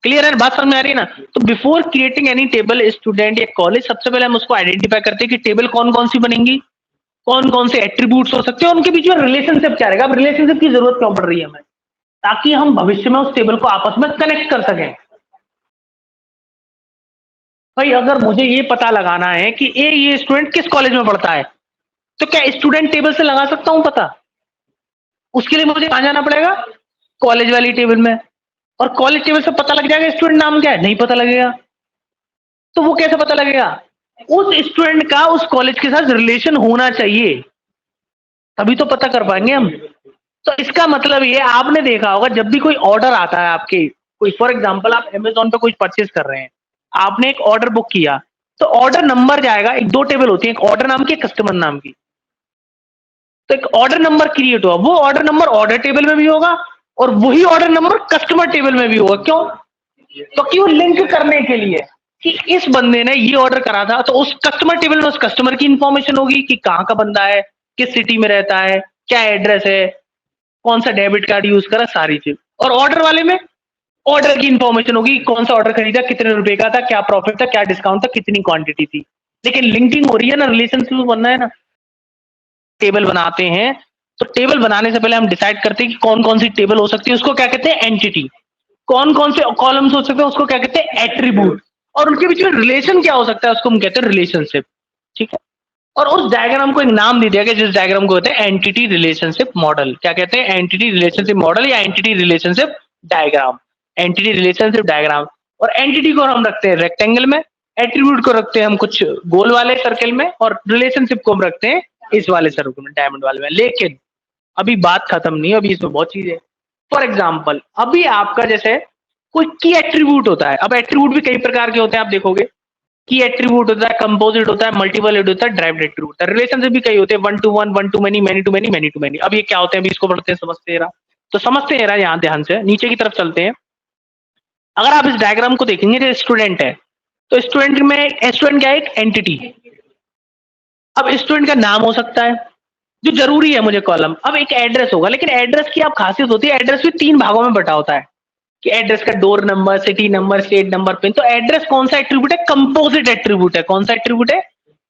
क्लियर है, बात समझ में आ रही है ना। तो before creating any table student या कॉलेज, सबसे पहले हम उसको आइडेंटिफाई करते हैं कि टेबल कौन कौन सी बनेंगी, कौन कौन से एट्रीब्यूट्स हो सकते हैं, उनके बीच में रिलेशनशिप क्या रहेगा। अब रिलेशनशिप की जरूरत क्यों पड़ रही है हमें, ताकि हम भविष्य में उस टेबल को आपस में कनेक्ट कर सकें। भाई अगर मुझे ये पता लगाना है कि ये स्टूडेंट किस कॉलेज में पढ़ता है, तो क्या स्टूडेंट टेबल से लगा सकता हूं पता। उसके लिए मुझे कहां जाना पड़ेगा, कॉलेज वाली टेबल में। और कॉलेज टेबल से पता लग जाएगा स्टूडेंट नाम क्या है, नहीं पता लगेगा। तो वो कैसे पता लगेगा, उस स्टूडेंट का उस कॉलेज के साथ रिलेशन होना चाहिए, तभी तो पता कर पाएंगे हम। तो इसका मतलब ये, आपने देखा होगा जब भी कोई ऑर्डर आता है आपके, कोई फॉर एग्जांपल आप अमेज़न पे कुछ परचेज कर रहे हैं, आपने एक ऑर्डर बुक किया, तो ऑर्डर नंबर जाएगा, एक दो टेबल होती है, एक ऑर्डर नाम की, एक कस्टमर नाम की। तो एक ऑर्डर नंबर क्रिएट हुआ, वो ऑर्डर नंबर ऑर्डर टेबल में भी होगा और वही ऑर्डर नंबर कस्टमर टेबल में भी होगा। क्यों, तो क्यों, लिंक करने के लिए कि इस बंदे ने ये ऑर्डर करा था, तो उस कस्टमर टेबल में उस कस्टमर की इंफॉर्मेशन होगी कि कहाँ का बंदा है, किस सिटी में रहता है, क्या एड्रेस है, कौन सा डेबिट कार्ड यूज करा, सारी चीज। और ऑर्डर वाले में ऑर्डर की इंफॉर्मेशन होगी, कौन सा ऑर्डर खरीदा, कितने रुपए का था, क्या प्रॉफिट था, क्या डिस्काउंट था, कितनी क्वांटिटी थी। लेकिन लिंकिंग हो रही है ना, रिलेशनशिप बनना है ना। टेबल बनाते हैं तो टेबल बनाने से पहले हम डिसाइड करते हैं कि कौन कौन सी टेबल हो सकती है, उसको क्या कहते हैं, एंटिटी। कौन कौन से कॉलम्स हो सकते हैं, उसको क्या कहते हैं, एट्रीब्यूट। और उनके बीच में रिलेशन क्या हो सकता है, उसको हम कहते हैं रिलेशनशिप। ठीक है। और उस डायग्राम को एक नाम दे दिया गया जिस डायग्राम को कहते हैं एंटिटी रिलेशनशिप मॉडल। क्या कहते हैं, एंटिटी रिलेशनशिप मॉडल या entity relationship diagram. Entity relationship diagram. और एंटिटी को हम रखते हैं रेक्टेंगल में, एट्रीब्यूट को रखते हैं हम कुछ गोल वाले सर्कल में, और रिलेशनशिप को हम रखते हैं इस वाले सर्कल में, डायमंड वाले में। लेकिन अभी बात खत्म नहीं, अभी इसमें बहुत चीजें। फॉर एग्जाम्पल अभी आपका जैसे कोई की एट्रीब्यूट होता है। अब एट्रीब्यूट भी कई प्रकार के होते हैं, आप देखोगे की एट्रीब्यूट होता है, कंपोजिट होता है, मल्टीपल होता है, ड्राइव्ड एट्रीब्यूट होता है। रिलेशनशिप भी कई होते हैं, one to one, one to many, many to many, many to many. अब ये क्या होते हैं, अभी इसको पढ़ते हैं, समझते हैं। तो समझते हैं यहाँ ध्यान से, नीचे की तरफ चलते हैं। अगर आप इस डायग्राम को देखेंगे, जो स्टूडेंट है, तो स्टूडेंट में स्टूडेंट क्या है, एक एंटिटी। अब स्टूडेंट का नाम हो सकता है जो जरूरी है मुझे कॉलम। अब एक एड्रेस होगा, लेकिन एड्रेस की आप खासियत होती है, एड्रेस भी तीन भागों में बटा होता है कि एड्रेस का door number, city number, state number, pin. तो एड्रेस कौन सा एट्रीब्यूट है, कंपोजिट एट्रीब्यूट है। कौन सा एट्रीब्यूट है,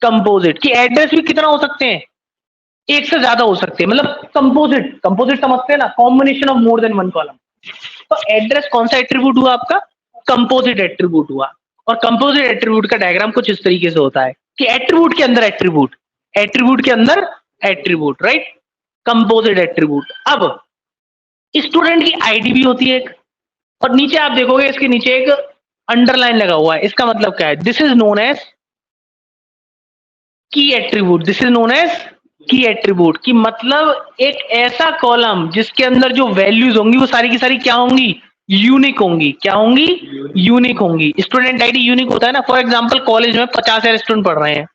कंपोजिट, कि एड्रेस भी कितना हो सकते हैं, एक से ज्यादा हो सकते हैं, मतलब कंपोजिट, कंपोजिट समझते हैं ना, combination of more than one column. तो एड्रेस कौन सा एट्रीब्यूट हुआ आपका, कंपोजिट एट्रीब्यूट हुआ। और कंपोजिट एट्रीब्यूट का डायग्राम कुछ इस तरीके से होता है कि एट्रीब्यूट के अंदर एट्रीब्यूट, एट्रीब्यूट के अंदर एट्रीब्यूट, राइट, कंपोजिट एट्रीब्यूट। अब स्टूडेंट की आईडी भी होती है एक, और नीचे आप देखोगे इसके नीचे एक अंडरलाइन लगा हुआ है, इसका मतलब क्या है, this is known as key attribute, this is known as key attribute, key मतलब एक ऐसा कॉलम जिसके अंदर जो वैल्यूज होंगी वो सारी की सारी क्या होंगी, यूनिक होंगी। क्या होंगी, यूनिक होंगी। स्टूडेंट आईडी यूनिक होता है ना, फॉर एग्जांपल कॉलेज में 50,000 स्टूडेंट पढ़ रहे हैं,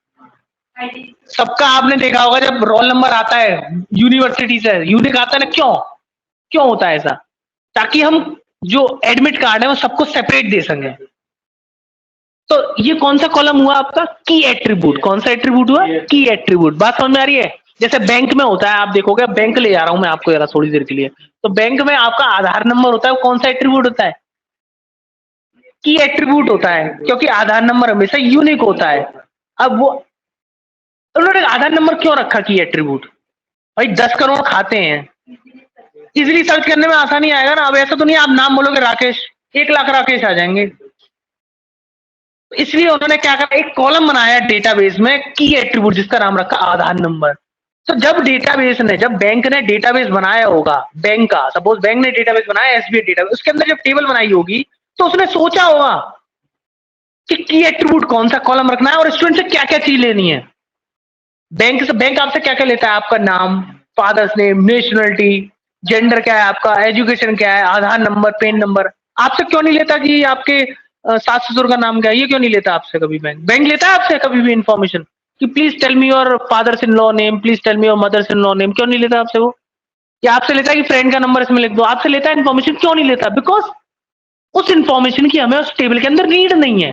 सबका आपने देखा होगा जब रोल नंबर आता है यूनिवर्सिटी से, यूनिक आता है ना, क्यों क्यों होता है ऐसा, ताकि हम जो एडमिट कार्ड है वो सबको सेपरेट दे सकें। तो ये कौन सा कॉलम हुआ आपका, की एट्रीब्यूट। कौन सा एट्रीब्यूट हुआ, की एट्रीब्यूट। बात समझ में आ रही है। जैसे बैंक में होता है, आप देखोगे, बैंक ले जा रहा हूं मैं आपको जरा थोड़ी देर के लिए, तो बैंक में आपका आधार नंबर होता है, वो कौन सा एट्रीब्यूट होता है, की एट्रीब्यूट होता है, क्योंकि आधार नंबर हमेशा यूनिक होता है। अब वो उन्होंने आधार नंबर क्यों रखा की एट्रीब्यूट, भाई 10 करोड़ खाते हैं, इजीली सर्च करने में आसानी आएगा ना। अब ऐसा तो नहीं आप नाम बोलोगे राकेश, 1 लाख राकेश आ जाएंगे, इसलिए उन्होंने क्या करा, एक कॉलम बनाया डेटाबेस में की एट्रीब्यूट, जिसका नाम रखा आधार नंबर। तो जब डेटाबेस ने, जब बैंक ने डेटाबेस बनाया होगा, बैंक का सपोज बैंक ने डेटाबेस बनाया, एसबीआई डेटाबेस, उसके अंदर जब टेबल बनाई होगी तो उसने सोचा होगा कि की एट्रीब्यूट कौन सा कॉलम रखना है और स्टूडेंट से क्या क्या चीज लेनी है। बैंक से, बैंक आपसे क्या क्या लेता है, आपका नाम, फादर्स नेम, नेशनलिटी, जेंडर क्या है आपका, एजुकेशन क्या है, आधार नंबर, पेन नंबर। आपसे क्यों नहीं लेता कि आपके सास ससुर का नाम क्या है, ये क्यों नहीं लेता आपसे कभी बैंक, बैंक लेता है आपसे कभी भी इंफॉर्मेशन कि please tell me your father's in law name, please tell me your mother's in law name, क्यों नहीं लेता आपसे वो। या आपसे लेता है कि फ्रेंड का नंबर इसमें लिख दो, आपसे लेता है इन्फॉर्मेशन, क्यों नहीं लेता, बिकॉज उस इन्फॉर्मेशन की हमें उस टेबल के अंदर नीड नहीं है,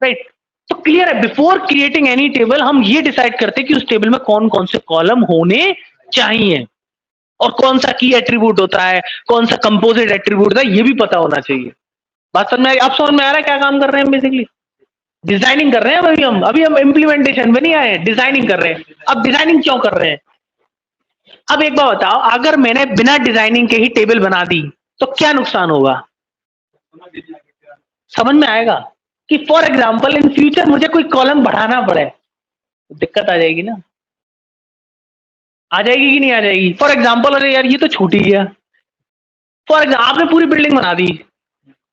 राइट। तो क्लियर है, बिफोर क्रिएटिंग एनी टेबल हम ये डिसाइड करते हैं कि उस टेबल में कौन कौन से कॉलम होने चाहिए और कौन सा की एट्रीब्यूट होता है, कौन सा कंपोजिट एट्रीब्यूट होता है, ये भी पता होना चाहिए। बात समझ में आई, अब समझ में आ रहा है क्या काम कर रहे हैं, बेसिकली डिजाइनिंग कर रहे हैं। अभी हम इम्प्लीमेंटेशन में नहीं आए, डिजाइनिंग कर रहे हैं। अब डिजाइनिंग क्यों कर रहे हैं, अब एक बात बताओ, अगर मैंने बिना डिजाइनिंग के ही टेबल बना दी तो क्या नुकसान होगा, समझ में आएगा कि फॉर एग्जाम्पल इन फ्यूचर मुझे कोई कॉलम बढ़ाना पड़े तो दिक्कत आ जाएगी ना, आ जाएगी कि नहीं आ जाएगी। फॉर एग्जाम्पल, अरे यार ये तो छूट ही गया, फॉर एग्जाम्पल आपने पूरी बिल्डिंग बना दी,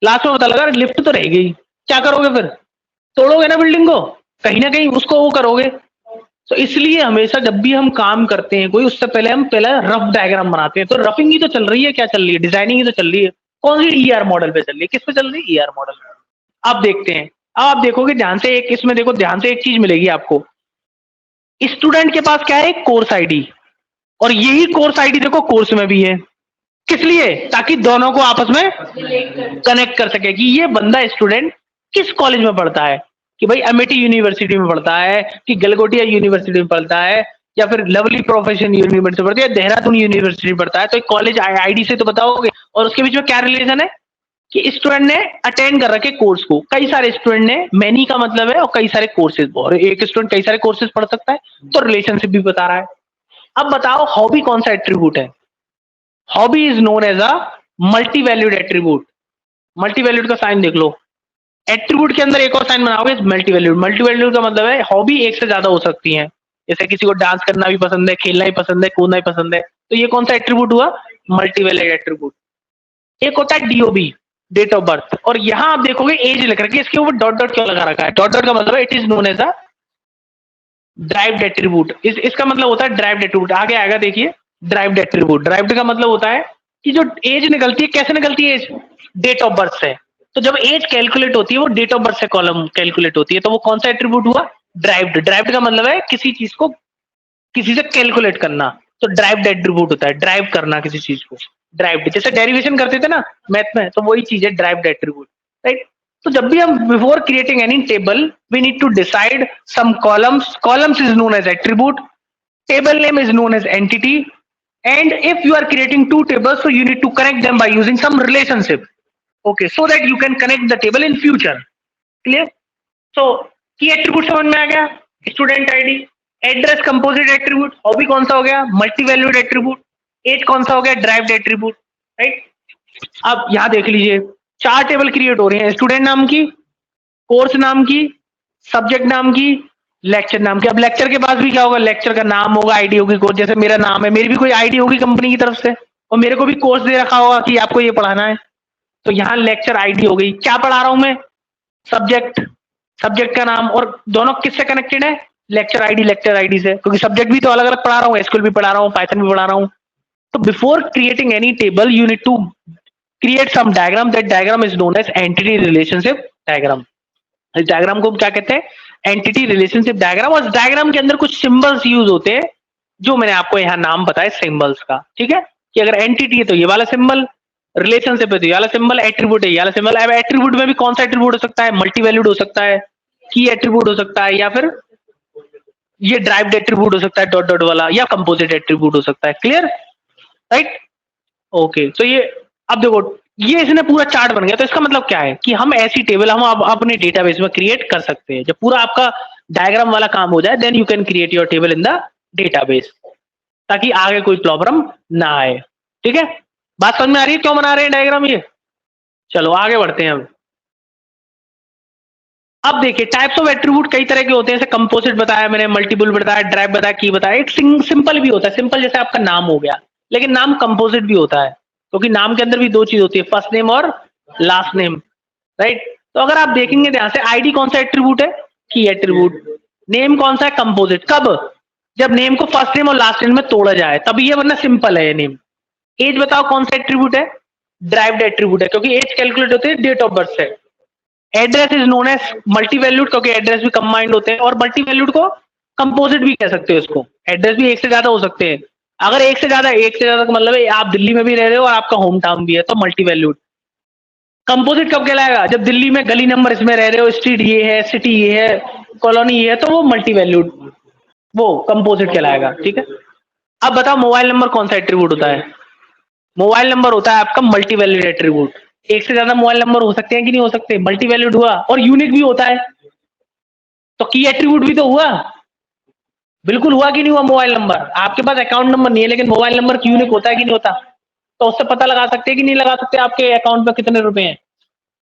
लास्ट में पता लगा लिफ्ट तो रह गई, क्या करोगे फिर, तोड़ोगे ना बिल्डिंग को, कहीं ना कहीं उसको वो करोगे। तो इसलिए हमेशा जब भी हम काम करते हैं कोई, उससे पहले हम पहले रफ डायग्राम बनाते हैं। तो रफिंग ही तो चल रही है, क्या चल रही है, डिजाइनिंग ही तो चल रही है। कौन सी ईआर मॉडल पे चल रही है, किस पे चल रही है, ईआर मॉडल। आप देखते हैं, अब आप देखोगे ध्यान से, एक इसमें देखो ध्यान से, एक चीज मिलेगी आपको, स्टूडेंट के पास क्या है, कोर्स आईडी, और यही कोर्स आईडी देखो कोर्स में भी है, किस लिए, ताकि दोनों को आपस में कनेक्ट कर सके कि ये बंदा स्टूडेंट किस कॉलेज में पढ़ता है, कि भाई अमेठी यूनिवर्सिटी में पढ़ता है, कि गलगोटिया यूनिवर्सिटी में पढ़ता है, या फिर लवली प्रोफेशन यूनिवर्सिटी पढ़ती है, देहरादून यूनिवर्सिटी पढ़ता है। तो एक कॉलेज आईडी से तो बताओगे, और उसके बीच में क्या रिलेशन है कि स्टूडेंट ने अटेंड कर रखे कोर्स को, कई सारे स्टूडेंट ने, मैनी का मतलब है और कई सारे कोर्सेज, और एक स्टूडेंट कई सारे कोर्सेज पढ़ सकता है, तो रिलेशनशिप भी बता रहा है। अब बताओ हॉबी कौन सा एट्रीब्यूट है, hobby is known as a multi valued attribute. Multi valued का साइन देख लो, एट्रीब्यूट के अंदर एक और साइन बनाओगे, मल्टी वैल्यूड। मल्टी वैल्यूड का मतलब है हॉबी एक से ज्यादा हो सकती है, जैसे किसी को डांस करना भी पसंद है, खेलना भी पसंद है, कूदना भी पसंद है, तो ये कौन सा एट्रीब्यूट हुआ, मल्टी वैल्यूड एट्रीब्यूट। एक होता है डीओबी, डेट ऑफ बर्थ, और यहां आप देखोगे एज लिख रखी है, इसके ऊपर डॉट डॉट क्यों लगा रखा है, डॉट डॉट का मतलब it is known as a derived attribute. इसका मतलब होता है ड्राइव्ड एट्रीब्यूट, आगे आएगा देखिए, ड्राइव्ड एट्रीब्यूट। ड्राइव्ड का मतलब होता है कि जो एज निकलती है, कैसे निकलती है एज, डेट ऑफ बर्थ से। तो जब एज कैलकुलेट होती है वो डेट ऑफ बर्थ से कॉलम कैलकुलेट होती है, तो वो कौन सा एट्रीब्यूट हुआ, ड्राइव्ड। ड्राइव्ड का मतलब है किसी चीज को किसी से कैलकुलेट करना, तो ड्राइव्ड एट्रीब्यूट होता है, ड्राइव करना किसी चीज को, ड्राइव्ड, जैसे डेरिवेशन करते थे ना मैथ में, तो वही चीज है ड्राइव्ड एट्रीब्यूट, राइट। तो जब भी हम before creating any table we need to decide some columns, columns is known as attribute, table name is known as entity, and if you are creating two tables, so you need to connect them by using some relationship, okay, so that you can connect the table in future, clear। so key attribute समझ में आ गया। Student ID, address composite attribute, hobby कौन सा हो गया, multi valued attribute, as कौन सा हो गया, ड्राइव्ड एट्रीब्यूट, राइट। अब यहां देख लीजिए 4 टेबल क्रिएट हो रही हैं, स्टूडेंट नाम की, कोर्स नाम की, सब्जेक्ट नाम की, लेक्चर नाम की। अब लेक्चर के पास भी क्या होगा, लेक्चर का नाम होगा, आईडी होगी, कोर्स, जैसे मेरा नाम है, मेरी भी कोई आईडी होगी कंपनी की तरफ से, और मेरे को भी कोर्स दे रखा होगा कि आपको ये पढ़ाना है, तो यहाँ लेक्चर आईडी हो गई। क्या पढ़ा रहा हूं मैं, सब्जेक्ट, सब्जेक्ट का नाम, और दोनों किससे कनेक्टेड है, लेक्चर आईडी से, क्योंकि सब्जेक्ट भी तो अलग अलग पढ़ा रहा हूँ, एसक्यूएल भी पढ़ा रहा हूँ, पाइथन भी पढ़ा रहा हूँ। तो before creating any table you need to create some diagram, that diagram is known as entity relationship diagram. इस डायग्राम को क्या कहते हैं, एंटिटी रिलेशनशिप डायग्राम। और डायग्राम के अंदर कुछ सिंबल्स यूज होते हैं, जो मैंने आपको यहाँ नाम बताया सिंबल्स का, ठीक है, कि अगर एंटिटी है तो ये वाला सिंबल, रिलेशनशिप है तो ये वाला सिंबल, एट्रीब्यूट है ये वाला सिंबल। अब एट्रीब्यूट में भी कौन सा एट्रीब्यूट हो सकता है, मल्टी वैल्यूड हो सकता है, की एट्रीब्यूट हो सकता है, या फिर ये ड्राइव्ड एट्रीब्यूट हो सकता है डॉट डॉट वाला, या कंपोजिट एट्रीब्यूट हो सकता है। Clear, right, okay. तो ये अब देखो, ये इसने पूरा चार्ट बन गया, तो इसका मतलब क्या है कि हम ऐसी टेबल हम अपने डेटाबेस में क्रिएट कर सकते हैं। जब पूरा आपका डायग्राम वाला काम हो जाए, then you can create your table in the database, ताकि आगे कोई प्रॉब्लम ना आए। ठीक है, बात समझ में आ रही है क्यों बना रहे हैं डायग्राम ये। चलो आगे बढ़ते हैं। अब देखिए टाइप्स ऑफ एट्रीब्यूट कई तरह के होते हैं, जैसे कंपोजिट बताया मैंने, मल्टीपल बताया, ड्राइव बताया, की बताया। एक सिंपल भी होता है, सिंपल जैसे आपका नाम हो गया, लेकिन नाम कंपोजिट भी होता है, क्योंकि नाम के अंदर भी दो चीज होती है, फर्स्ट नेम और लास्ट नेम, राइट। तो अगर आप देखेंगे ध्यान से, आईडी कौन सा एट्रीब्यूट है, की एट्रीब्यूट। नेम कौन सा है, कंपोजिट। कब, जब नेम को फर्स्ट नेम और लास्ट नेम में तोड़ा जाए तभी ये, वरना सिंपल है ये नेम। एज बताओ कौन सा एट्रीब्यूट है, ड्राइव्ड एट्रीब्यूट है, क्योंकि एज कैलकुलेट होती है डेट ऑफ बर्थ से। Address is known as multi valued, क्योंकि एड्रेस भी कंबाइंड होते हैं, और मल्टी वैल्यूड को कंपोजिट भी कह सकते हो इसको। एड्रेस भी एक से ज्यादा हो सकते हैं, अगर एक से ज्यादा का मतलब है आप दिल्ली में भी रह रहे हो और आपका होम टाउन भी है, तो मल्टी वैल्यूड। कंपोजिट कब कहलाएगा, जब दिल्ली में गली नंबर इसमें रह रहे हो, स्ट्रीट ये है, सिटी ये है, कॉलोनी ये है, तो वो मल्टी वैल्यूड, वो कंपोजिट कहलाएगा। ठीक है, अब बताओ मोबाइल नंबर कौन सा एट्रीब्यूट होता है, मोबाइल नंबर होता है आपका मल्टी वैल्यूड एट्रीब्यूट। एक से ज्यादा मोबाइल नंबर हो सकते हैं कि नहीं हो सकते, मल्टी वैल्यूड हुआ, और यूनिक भी होता है, तो की एट्रीब्यूट भी तो हुआ, बिल्कुल हुआ कि नहीं हुआ। मोबाइल नंबर, आपके पास अकाउंट नंबर नहीं है, लेकिन मोबाइल नंबर यूनिक होता है कि नहीं होता, तो उससे पता लगा सकते हैं कि नहीं लगा सकते आपके अकाउंट में कितने रुपए हैं।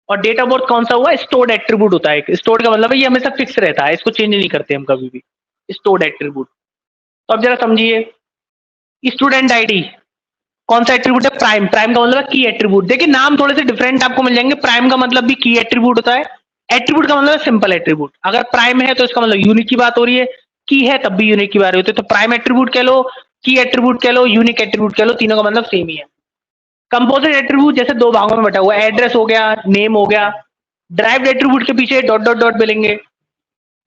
और डेट ऑफ बर्थ कौन सा हुआ, स्टोर्ड एट्रीब्यूट होता है। स्टोर्ड का मतलब है ये हमेशा फिक्स रहता है, इसको चेंज नहीं करते हम कभी भी, स्टोर्ड एट्रीब्यूट। तो अब जरा समझिए, स्टूडेंट आईडी कौन सा एट्रीब्यूट है, प्राइम। प्राइम का मतलब की एट्रीब्यूट। देखिए नाम थोड़े से डिफरेंट आपको मिल जाएंगे, प्राइम का मतलब भी की एट्रीब्यूट होता है, एट्रीब्यूट का मतलब सिंपल एट्रीब्यूट। अगर प्राइम है तो इसका मतलब यूनिक की बात हो रही है, की है तब भी यूनिक की बात होती है। तो प्राइम एट्रीब्यूट कह लो, की एट्रीब्यूट कह लो, यूनिक एट्रीब्यूट कह लो, तीनों का मतलब सेम ही है। कंपोजिट एट्रीब्यूट जैसे दो भागों में बटा हुआ, एड्रेस हो गया, नेम हो गया। ड्राइव्ड एट्रीब्यूट के पीछे डॉट डॉट डॉट मिलेंगे।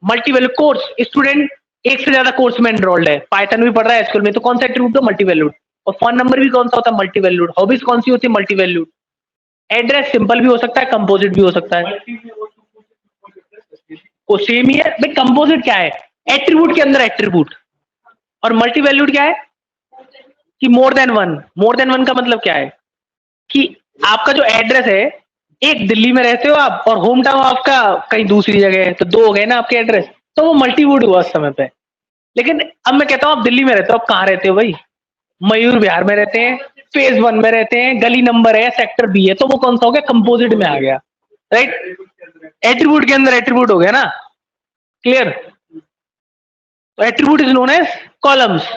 मल्टी वैल्यू कोर्स, स्टूडेंट एक से ज्यादा कोर्स में एनरोल्ड है, पाइथन भी पढ़ रहा है स्कूल में, तो कौन सा एट्रीब्यूट, मल्टी वैल्यूड। और फोन नंबर भी कौन सा होता है, मल्टी वैल्यूड। हॉबीज कौन सी होती है, मल्टी वैल्यूड। एड्रेस सिंपल भी हो सकता है, कंपोजिट भी हो सकता है, वो सेम ही है भाई। कंपोजिट क्या है, एट्रीब्यूट के अंदर एट्रीब्यूट, और मल्टी वैल्यूड क्या है कि more than one. More than one का मतलब क्या है कि आपका जो एड्रेस है, एक दिल्ली में रहते हो आप और होम टाउन आपका कहीं दूसरी जगह है, तो दो हो गए ना आपके एड्रेस, तो वो मल्टीवुड हुआ उस समय पे। लेकिन अब मैं कहता हूँ आप दिल्ली में रहते हो, आप कहाँ रहते हो भाई, मयूर विहार में रहते हैं, फेज 1 में रहते हैं, गली नंबर है, सेक्टर बी है, तो वो कौन सा हो गया, कंपोजिट में आ गया, राइट। एट्रीब्यूट के अंदर एट्रीब्यूट हो गया ना, क्लियर। तो attribute is known as columns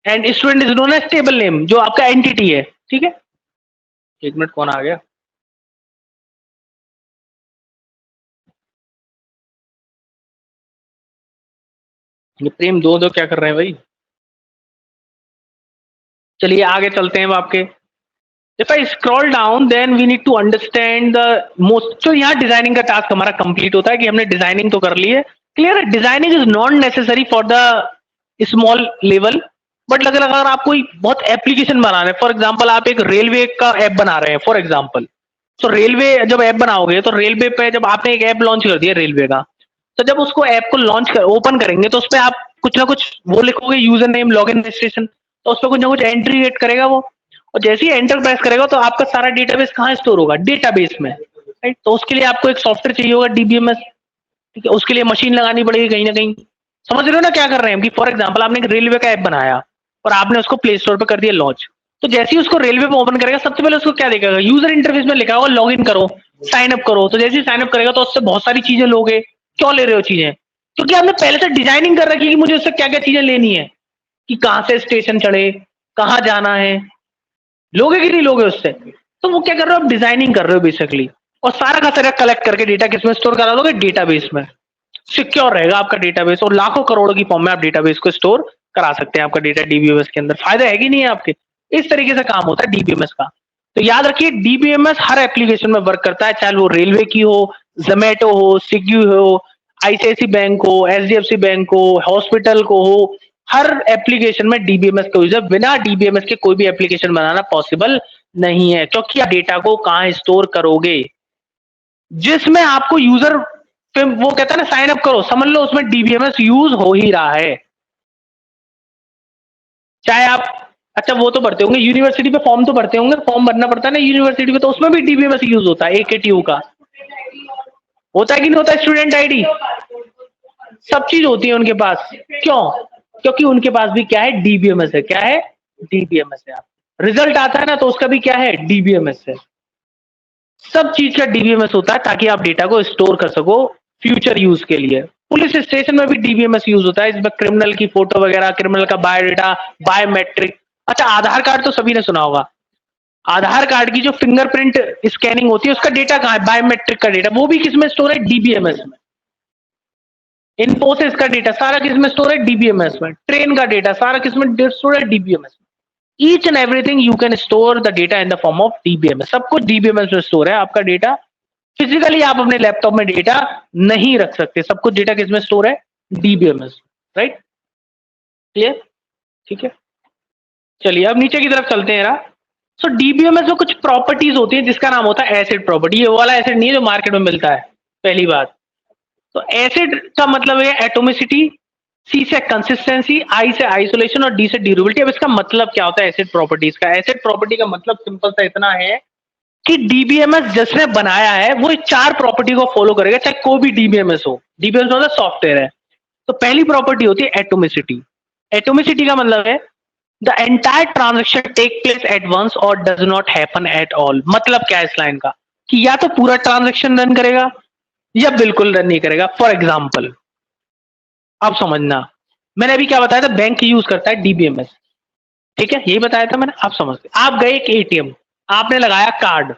and student is known as table name, जो आपका एंटिटी है। ठीक है, एक मिनट, कौन आ गया। ये प्रेम दो दो क्या कर रहे हैं भाई। चलिए आगे चलते हैं अब आपके। If I scroll down, then we need to understand the most. तो यहाँ डिजाइनिंग का टास्क हमारा कंप्लीट होता है कि हमने डिजाइनिंग तो कर ली है, क्लियर है। Designing is not necessary for the small level, but अगर आप कोई बहुत एप्लीकेशन बना रहे हैं, फॉर एग्जांपल आप एक रेलवे का ऐप बना रहे हैं फॉर एग्जांपल, तो रेलवे जब ऐप बनाओगे, तो रेलवे पे जब आपने एक ऐप लॉन्च कर दिया रेलवे का, तो जब उसको ऐप को लॉन्च कर ओपन करेंगे, तो उस पर आप कुछ ना कुछ वो लिखोगे, यूजर नेम, लॉगिन, रजिस्ट्रेशन, तो उस पर कुछ ना कुछ एंट्री रेट करेगा वो, और जैसे ही एंटर प्रेस करेगा तो आपका सारा डेटाबेस कहाँ स्टोर होगा, डेटाबेस में, राइट। तो उसके लिए आपको एक सॉफ्टवेयर चाहिए होगा, डीबीएमएस, ठीक है, उसके लिए मशीन लगानी पड़ेगी कहीं ना कहीं, समझ रहे हो ना क्या कर रहे हैं कि फॉर एग्जांपल आपने एक रेलवे का ऐप बनाया और आपने उसको प्ले स्टोर पे कर दिया लॉन्च, तो जैसे ही उसको रेलवे पे ओपन करेगा सबसे पहले उसको क्या दिखेगा, यूजर इंटरफेस में लिखा होगा लॉग इन करो, साइन अप करो। तो जैसे ही साइन अप करेगा तो उससे बहुत सारी चीजें लोगे। क्यों ले रहे हो चीजें? क्योंकि आपने पहले से डिजाइनिंग कर रखी है कि मुझे उससे क्या क्या चीजें लेनी है, कि कहाँ से स्टेशन चढ़े, कहाँ जाना है, लोगे कि नहीं लोगे उससे? तो वो क्या कर रहे हो, आप डिजाइनिंग कर रहे हो बेसिकली। और सारा का सारा कलेक्ट करके डेटा किसमें स्टोर करा दोगे, डेटाबेस में। सिक्योर रहेगा आपका डेटाबेस और लाखों करोड़ों की फॉर्म में आप डेटाबेस को स्टोर करा सकते हैं आपका डेटा डीबीएमएस के अंदर। फायदा है कि नहीं है आपके? इस तरीके से काम होता है डीबीएमएस का। तो याद रखिए डीबीएमएस हर एप्लीकेशन में वर्क करता है, चाहे वो रेलवे की हो, जोमेटो हो, स्विगी हो, आईसीआईसी बैंक हो, एचडीएफसी बैंक हो, हॉस्पिटल को हो, हर एप्लीकेशन में डीबीएमएस का यूज है। बिना डीबीएमएस के कोई भी एप्लीकेशन बनाना पॉसिबल नहीं है, क्योंकि आप डेटा को कहां स्टोर करोगे? जिसमें आपको यूजर पे वो कहता है ना साइन अप करो, समझ लो उसमें डीबीएमएस यूज हो ही रहा है। चाहे आप, अच्छा वो तो भरते होंगे यूनिवर्सिटी पे, फॉर्म तो भरते होंगे, फॉर्म भरना पड़ता है ना यूनिवर्सिटी पे, तो उसमें भी डीबीएमएस यूज होता है, एकेटीयू का होता है कि नहीं होता है? स्टूडेंट आईडी सब चीज होती है उनके पास। क्यों? क्योंकि उनके पास भी क्या है, डीबीएमएस है। क्या है? डीबीएमएस है। रिजल्ट आता है ना तो उसका भी क्या है, डीबीएमएस है। सब चीज का डीबीएमएस होता है ताकि आप डेटा को स्टोर कर सको फ्यूचर यूज के लिए। पुलिस स्टेशन में भी डीबीएमएस यूज होता है, इसमें क्रिमिनल की फोटो वगैरह, क्रिमिनल का बायोडाटा, बायोमेट्रिक। अच्छा आधार कार्ड तो सभी ने सुना होगा, आधार कार्ड की जो फिंगरप्रिंट स्कैनिंग होती है उसका डेटा कहाँ है, बायोमेट्रिक का डेटा, वो भी किसमें स्टोर है, डीबीएमएस में। इन्फोसिस का डेटा सारा किसमें स्टोर है, डीबीएमएस में। ट्रेन का डेटा सारा किसमें स्टोर है, डीबीएमएस में। Each and everything you can store the data in the form of DBMS. सब कुछ डीबीएमएस में स्टोर है आपका डेटा। फिजिकली आप अपने लैपटॉप में डेटा नहीं रख सकते, सब कुछ डेटा किसमें स्टोर है, डीबीएमएस। राइट? क्लियर? ठीक है, चलिए अब नीचे की तरफ चलते हैं ना। सो डीबीएमएस में कुछ प्रॉपर्टीज होती है जिसका नाम होता है एसिड प्रॉपर्टी। ये वाला एसिड नहीं है जो मार्केट में मिलता है, पहली बात। तो एसिड का मतलब है एटोमिसिटी, सी से कंसिस्टेंसी, आई से आइसोलेशन और डी से ड्यूरेबिलिटी। अब इसका मतलब क्या होता है एसिड प्रॉपर्टीज का? एसिड प्रॉपर्टी का मतलब सिंपल सा इतना है कि डीबीएमएस जिसने बनाया है वो चार प्रॉपर्टी को फॉलो करेगा, चाहे कोई भी डीबीएमएस हो। डीबीएमएस मतलब सॉफ्टवेयर है। तो पहली प्रॉपर्टी होती है एटोमिसिटी। एटोमिसिटी का मतलब है the entire transaction take place at once और does not happen at all. मतलब क्या है इस लाइन का, कि या तो पूरा ट्रांजेक्शन रन करेगा या बिल्कुल रन नहीं करेगा। फॉर एग्जाम्पल, अब समझना, मैंने अभी क्या बताया था, बैंक यूज करता है डीबीएमएस, ठीक है, यही बताया था मैंने। आप समझते, आप गए एक एटीएम, आपने लगाया कार्ड,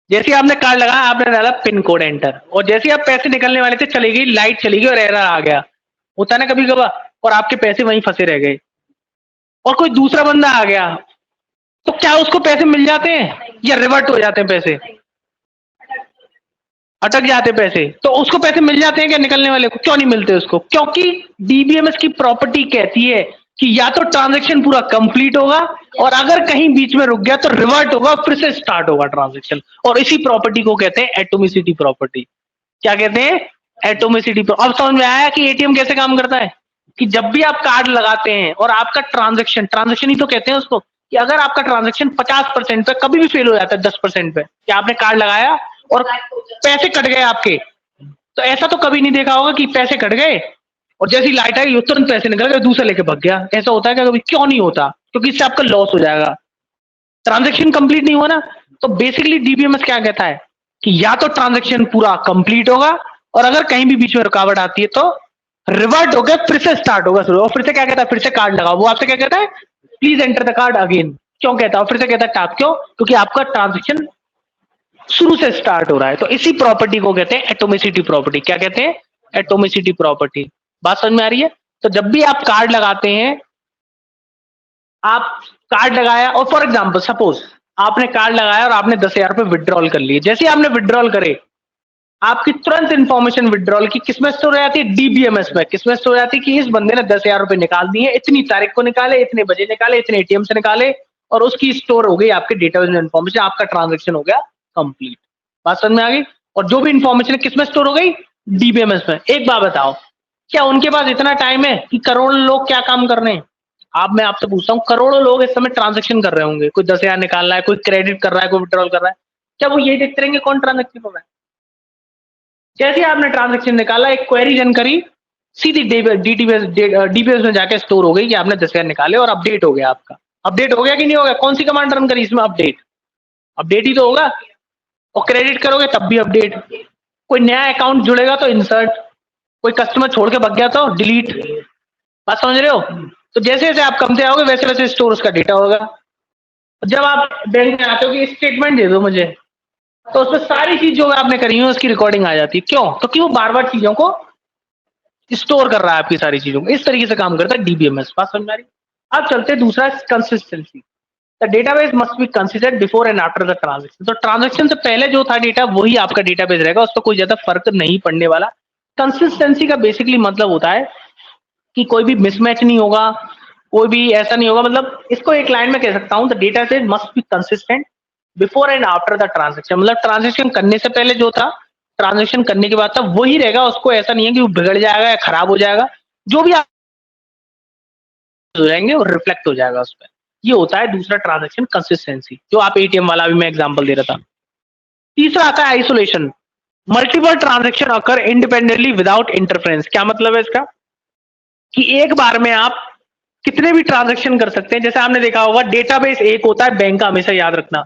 जैसे आपने कार्ड लगाया आपने डाला पिन कोड एंटर, और जैसे आप पैसे निकलने वाले थे चली गई लाइट, चली गई और एरर आ गया, होता है ना कभी कभार, और आपके पैसे वहीं फंसे रह गए, और कोई दूसरा बंदा आ गया, तो क्या उसको पैसे मिल जाते हैं या रिवर्ट हो जाते हैं पैसे? अटक जाते पैसे। तो उसको पैसे मिल जाते हैं क्या निकलने वाले को? क्यों नहीं मिलते उसको? क्योंकि डीबीएमएस की प्रॉपर्टी कहती है कि या तो ट्रांजैक्शन पूरा कंप्लीट होगा, और अगर कहीं बीच में रुक गया तो रिवर्ट होगा, फिर से स्टार्ट होगा ट्रांजैक्शन। और इसी प्रॉपर्टी को कहते हैं एटोमिसिटी प्रॉपर्टी। क्या कहते हैं? एटोमिसिटी। अब समझ में आया कि एटीएम कैसे काम करता है? कि जब भी आप कार्ड लगाते हैं और आपका ट्रांजैक्शन, ट्रांजैक्शन ही तो कहते हैं उसको, कि अगर आपका ट्रांजैक्शन 50% पे कभी भी फेल हो जाता है 10% पे, कि आपने कार्ड लगाया और पैसे कट गए आपके, तो ऐसा तो कभी नहीं देखा होगा कि पैसे कट गए और जैसी लाइट आई तुरंत पैसे निकल गए, दूसरा लेके भाग गया। ऐसा होता है क्या कभी? क्यों नहीं होता? क्योंकि इससे आपका लॉस हो जाएगा, ट्रांजैक्शन कंप्लीट नहीं हुआ ना। तो बेसिकली डीबीएमएस क्या कहता है कि या तो ट्रांजैक्शन पूरा कंप्लीट होगा, और अगर कहीं भी बीच में रुकावट आती है तो रिवर्ट होकर फिर से स्टार्ट होगा शुरू। और फिर से क्या कहता है? फिर से कार्ड लगाओ। वो आपसे क्या कहता है? Please enter the card again. क्यों कहता है? फिर से कहता है टास्क। क्यों? क्योंकि आपका ट्रांजैक्शन शुरू से स्टार्ट हो रहा है। तो इसी प्रॉपर्टी को कहते हैं एटोमिसिटी प्रॉपर्टी। क्या कहते हैं? Atomicity property. बात समझ में आ रही है? तो जब भी आप कार्ड लगाते हैं, आप कार्ड लगाया और फॉर एग्जांपल सपोज आपने कार्ड लगाया और आपने 10,000 रुपए विड्रॉल कर लिए। जैसे आपने विड्रॉल करे, आपकी तुरंत इंफॉर्मेशन विड्रॉल की किसमें स्टोर हो जाती है? डीबीएमएस में। किसमें स्टोर हो जाती है? कि इस बंदे ने 10,000 रुपए निकाल दिए, इतनी तारीख को निकाले, इतने बजे निकाले, इतने एटीएम से निकाले, और उसकी स्टोर हो गई आपके डेटाबेस में इंफॉर्मेशन। आपका ट्रांजेक्शन हो गया कंप्लीट। बात समझ में आ गई? और जो भी इंफॉर्मेशन किसमें स्टोर हो गई? डीबीएमएस में। एक बात बताओ, क्या उनके पास इतना टाइम है कि करोड़ों लोग क्या काम कर रहे हैं? आप, मैं आपसे पूछता हूँ, करोड़ों लोग इस समय ट्रांजेक्शन कर रहे होंगे, कोई 10,000 निकाल रहा है, कोई क्रेडिट कर रहा है, कोई विड्रॉल कर रहा है, क्या वो यही देखते रहेंगे कौन ट्रांजेक्शन हो रहा है? जैसे आपने ट्रांजेक्शन निकाला, एक क्वेरी रन करी, सीधी डीबीएस में जाके स्टोर हो गई कि आपने 10,000 निकाले और अपडेट हो गया आपका। अपडेट हो गया कि नहीं हो गया? कौन सी कमांड रन करी इसमें? अपडेट। अपडेट ही तो होगा। और क्रेडिट करोगे तब भी अपडेट। कोई नया अकाउंट जुड़ेगा तो इंसर्ट, कोई कस्टमर छोड़ के भाग गया तो डिलीट। बात समझ रहे हो? तो जैसे जैसे आप कमते आओगे वैसे वैसे स्टोर उसका डेटा होगा। जब आप बैंक में आते हो कि स्टेटमेंट दे दो मुझे, तो उसमें सारी चीज जो आपने करी है उसकी रिकॉर्डिंग आ जाती है। क्यों? क्योंकि वो बार बार चीजों को स्टोर कर रहा है, आपकी सारी चीजों को। इस तरीके से काम करता है डीबीएमएस। बात समझ में आ रही? अब चलते हैं दूसरा, consistency. The database must be consistent before and after the transaction. तो ट्रांजेक्शन से पहले जो था डेटा वही आपका डेटाबेस रहेगा, उस पर कोई ज्यादा फर्क नहीं पड़ने वाला। कंसिस्टेंसी का बेसिकली मतलब होता है कि कोई भी मिसमैच नहीं होगा, कोई भी ऐसा नहीं होगा। मतलब इसको एक लाइन में कह सकता हूं, the database must be consistent before and after the transaction. मतलब ट्रांजेक्शन करने से पहले जो था, ट्रांजेक्शन करने के बाद था, वही रहेगा। उसको ऐसा नहीं है कि वो बिगड़ जाएगा या खराब हो जाएगा। जो भी आप हो जाएंगे और रिफ्लेक्ट हो जाएगा उस पर। ये होता है दूसरा ट्रांजेक्शन कंसिस्टेंसी, जो आप एटीएम वाला भी मैं एग्जांपल दे रहा था। तीसरा आता है आइसोलेशन। मल्टीपल ट्रांजेक्शन अकर इंडिपेंडेंटली विदाउट इंटरफेरेंस। क्या मतलब है इसका? कि एक बार में आप कितने भी ट्रांजेक्शन कर सकते हैं। जैसे आपने देखा होगा डेटाबेस एक होता है बैंक का, हमेशा याद रखना।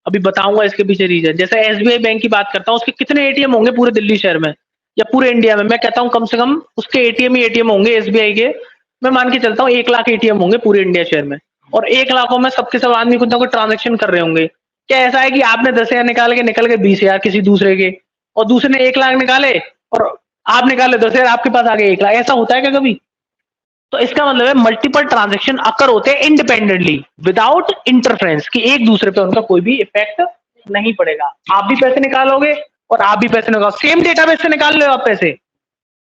अभी बताऊंगा इसके पीछे रीजन। जैसे एसबीआई बैंक की बात करता हूं, उसके कितने एटीएम होंगे पूरे दिल्ली शहर में या पूरे इंडिया में? मैं कहता हूं कम से कम उसके एटीएम ही एटीएम होंगे एसबीआई के। मैं मान के चलता हूँ 1 लाख एटीएम होंगे पूरे इंडिया शहर में, और 1 लाखों में सबके सब आदमी कुछ ना कुछ ट्रांजेक्शन कर रहे होंगे। क्या ऐसा है कि आपने 10,000 निकल के 20,000 किसी दूसरे के, और दूसरे ने 1 लाख निकाले और आप निकाले 10,000, आपके पास आ गए 1 लाख? ऐसा होता है क्या कभी? तो इसका मतलब है मल्टीपल ट्रांजेक्शन अकर होते हैं इंडिपेंडेंटली विदाउट इंटरफेरेंस, कि एक दूसरे पे उनका कोई भी इफेक्ट नहीं पड़ेगा। आप भी पैसे निकालोगे और आप भी पैसे निकालो, सेम डेटाबेस से निकाल रहे हो आप पैसे,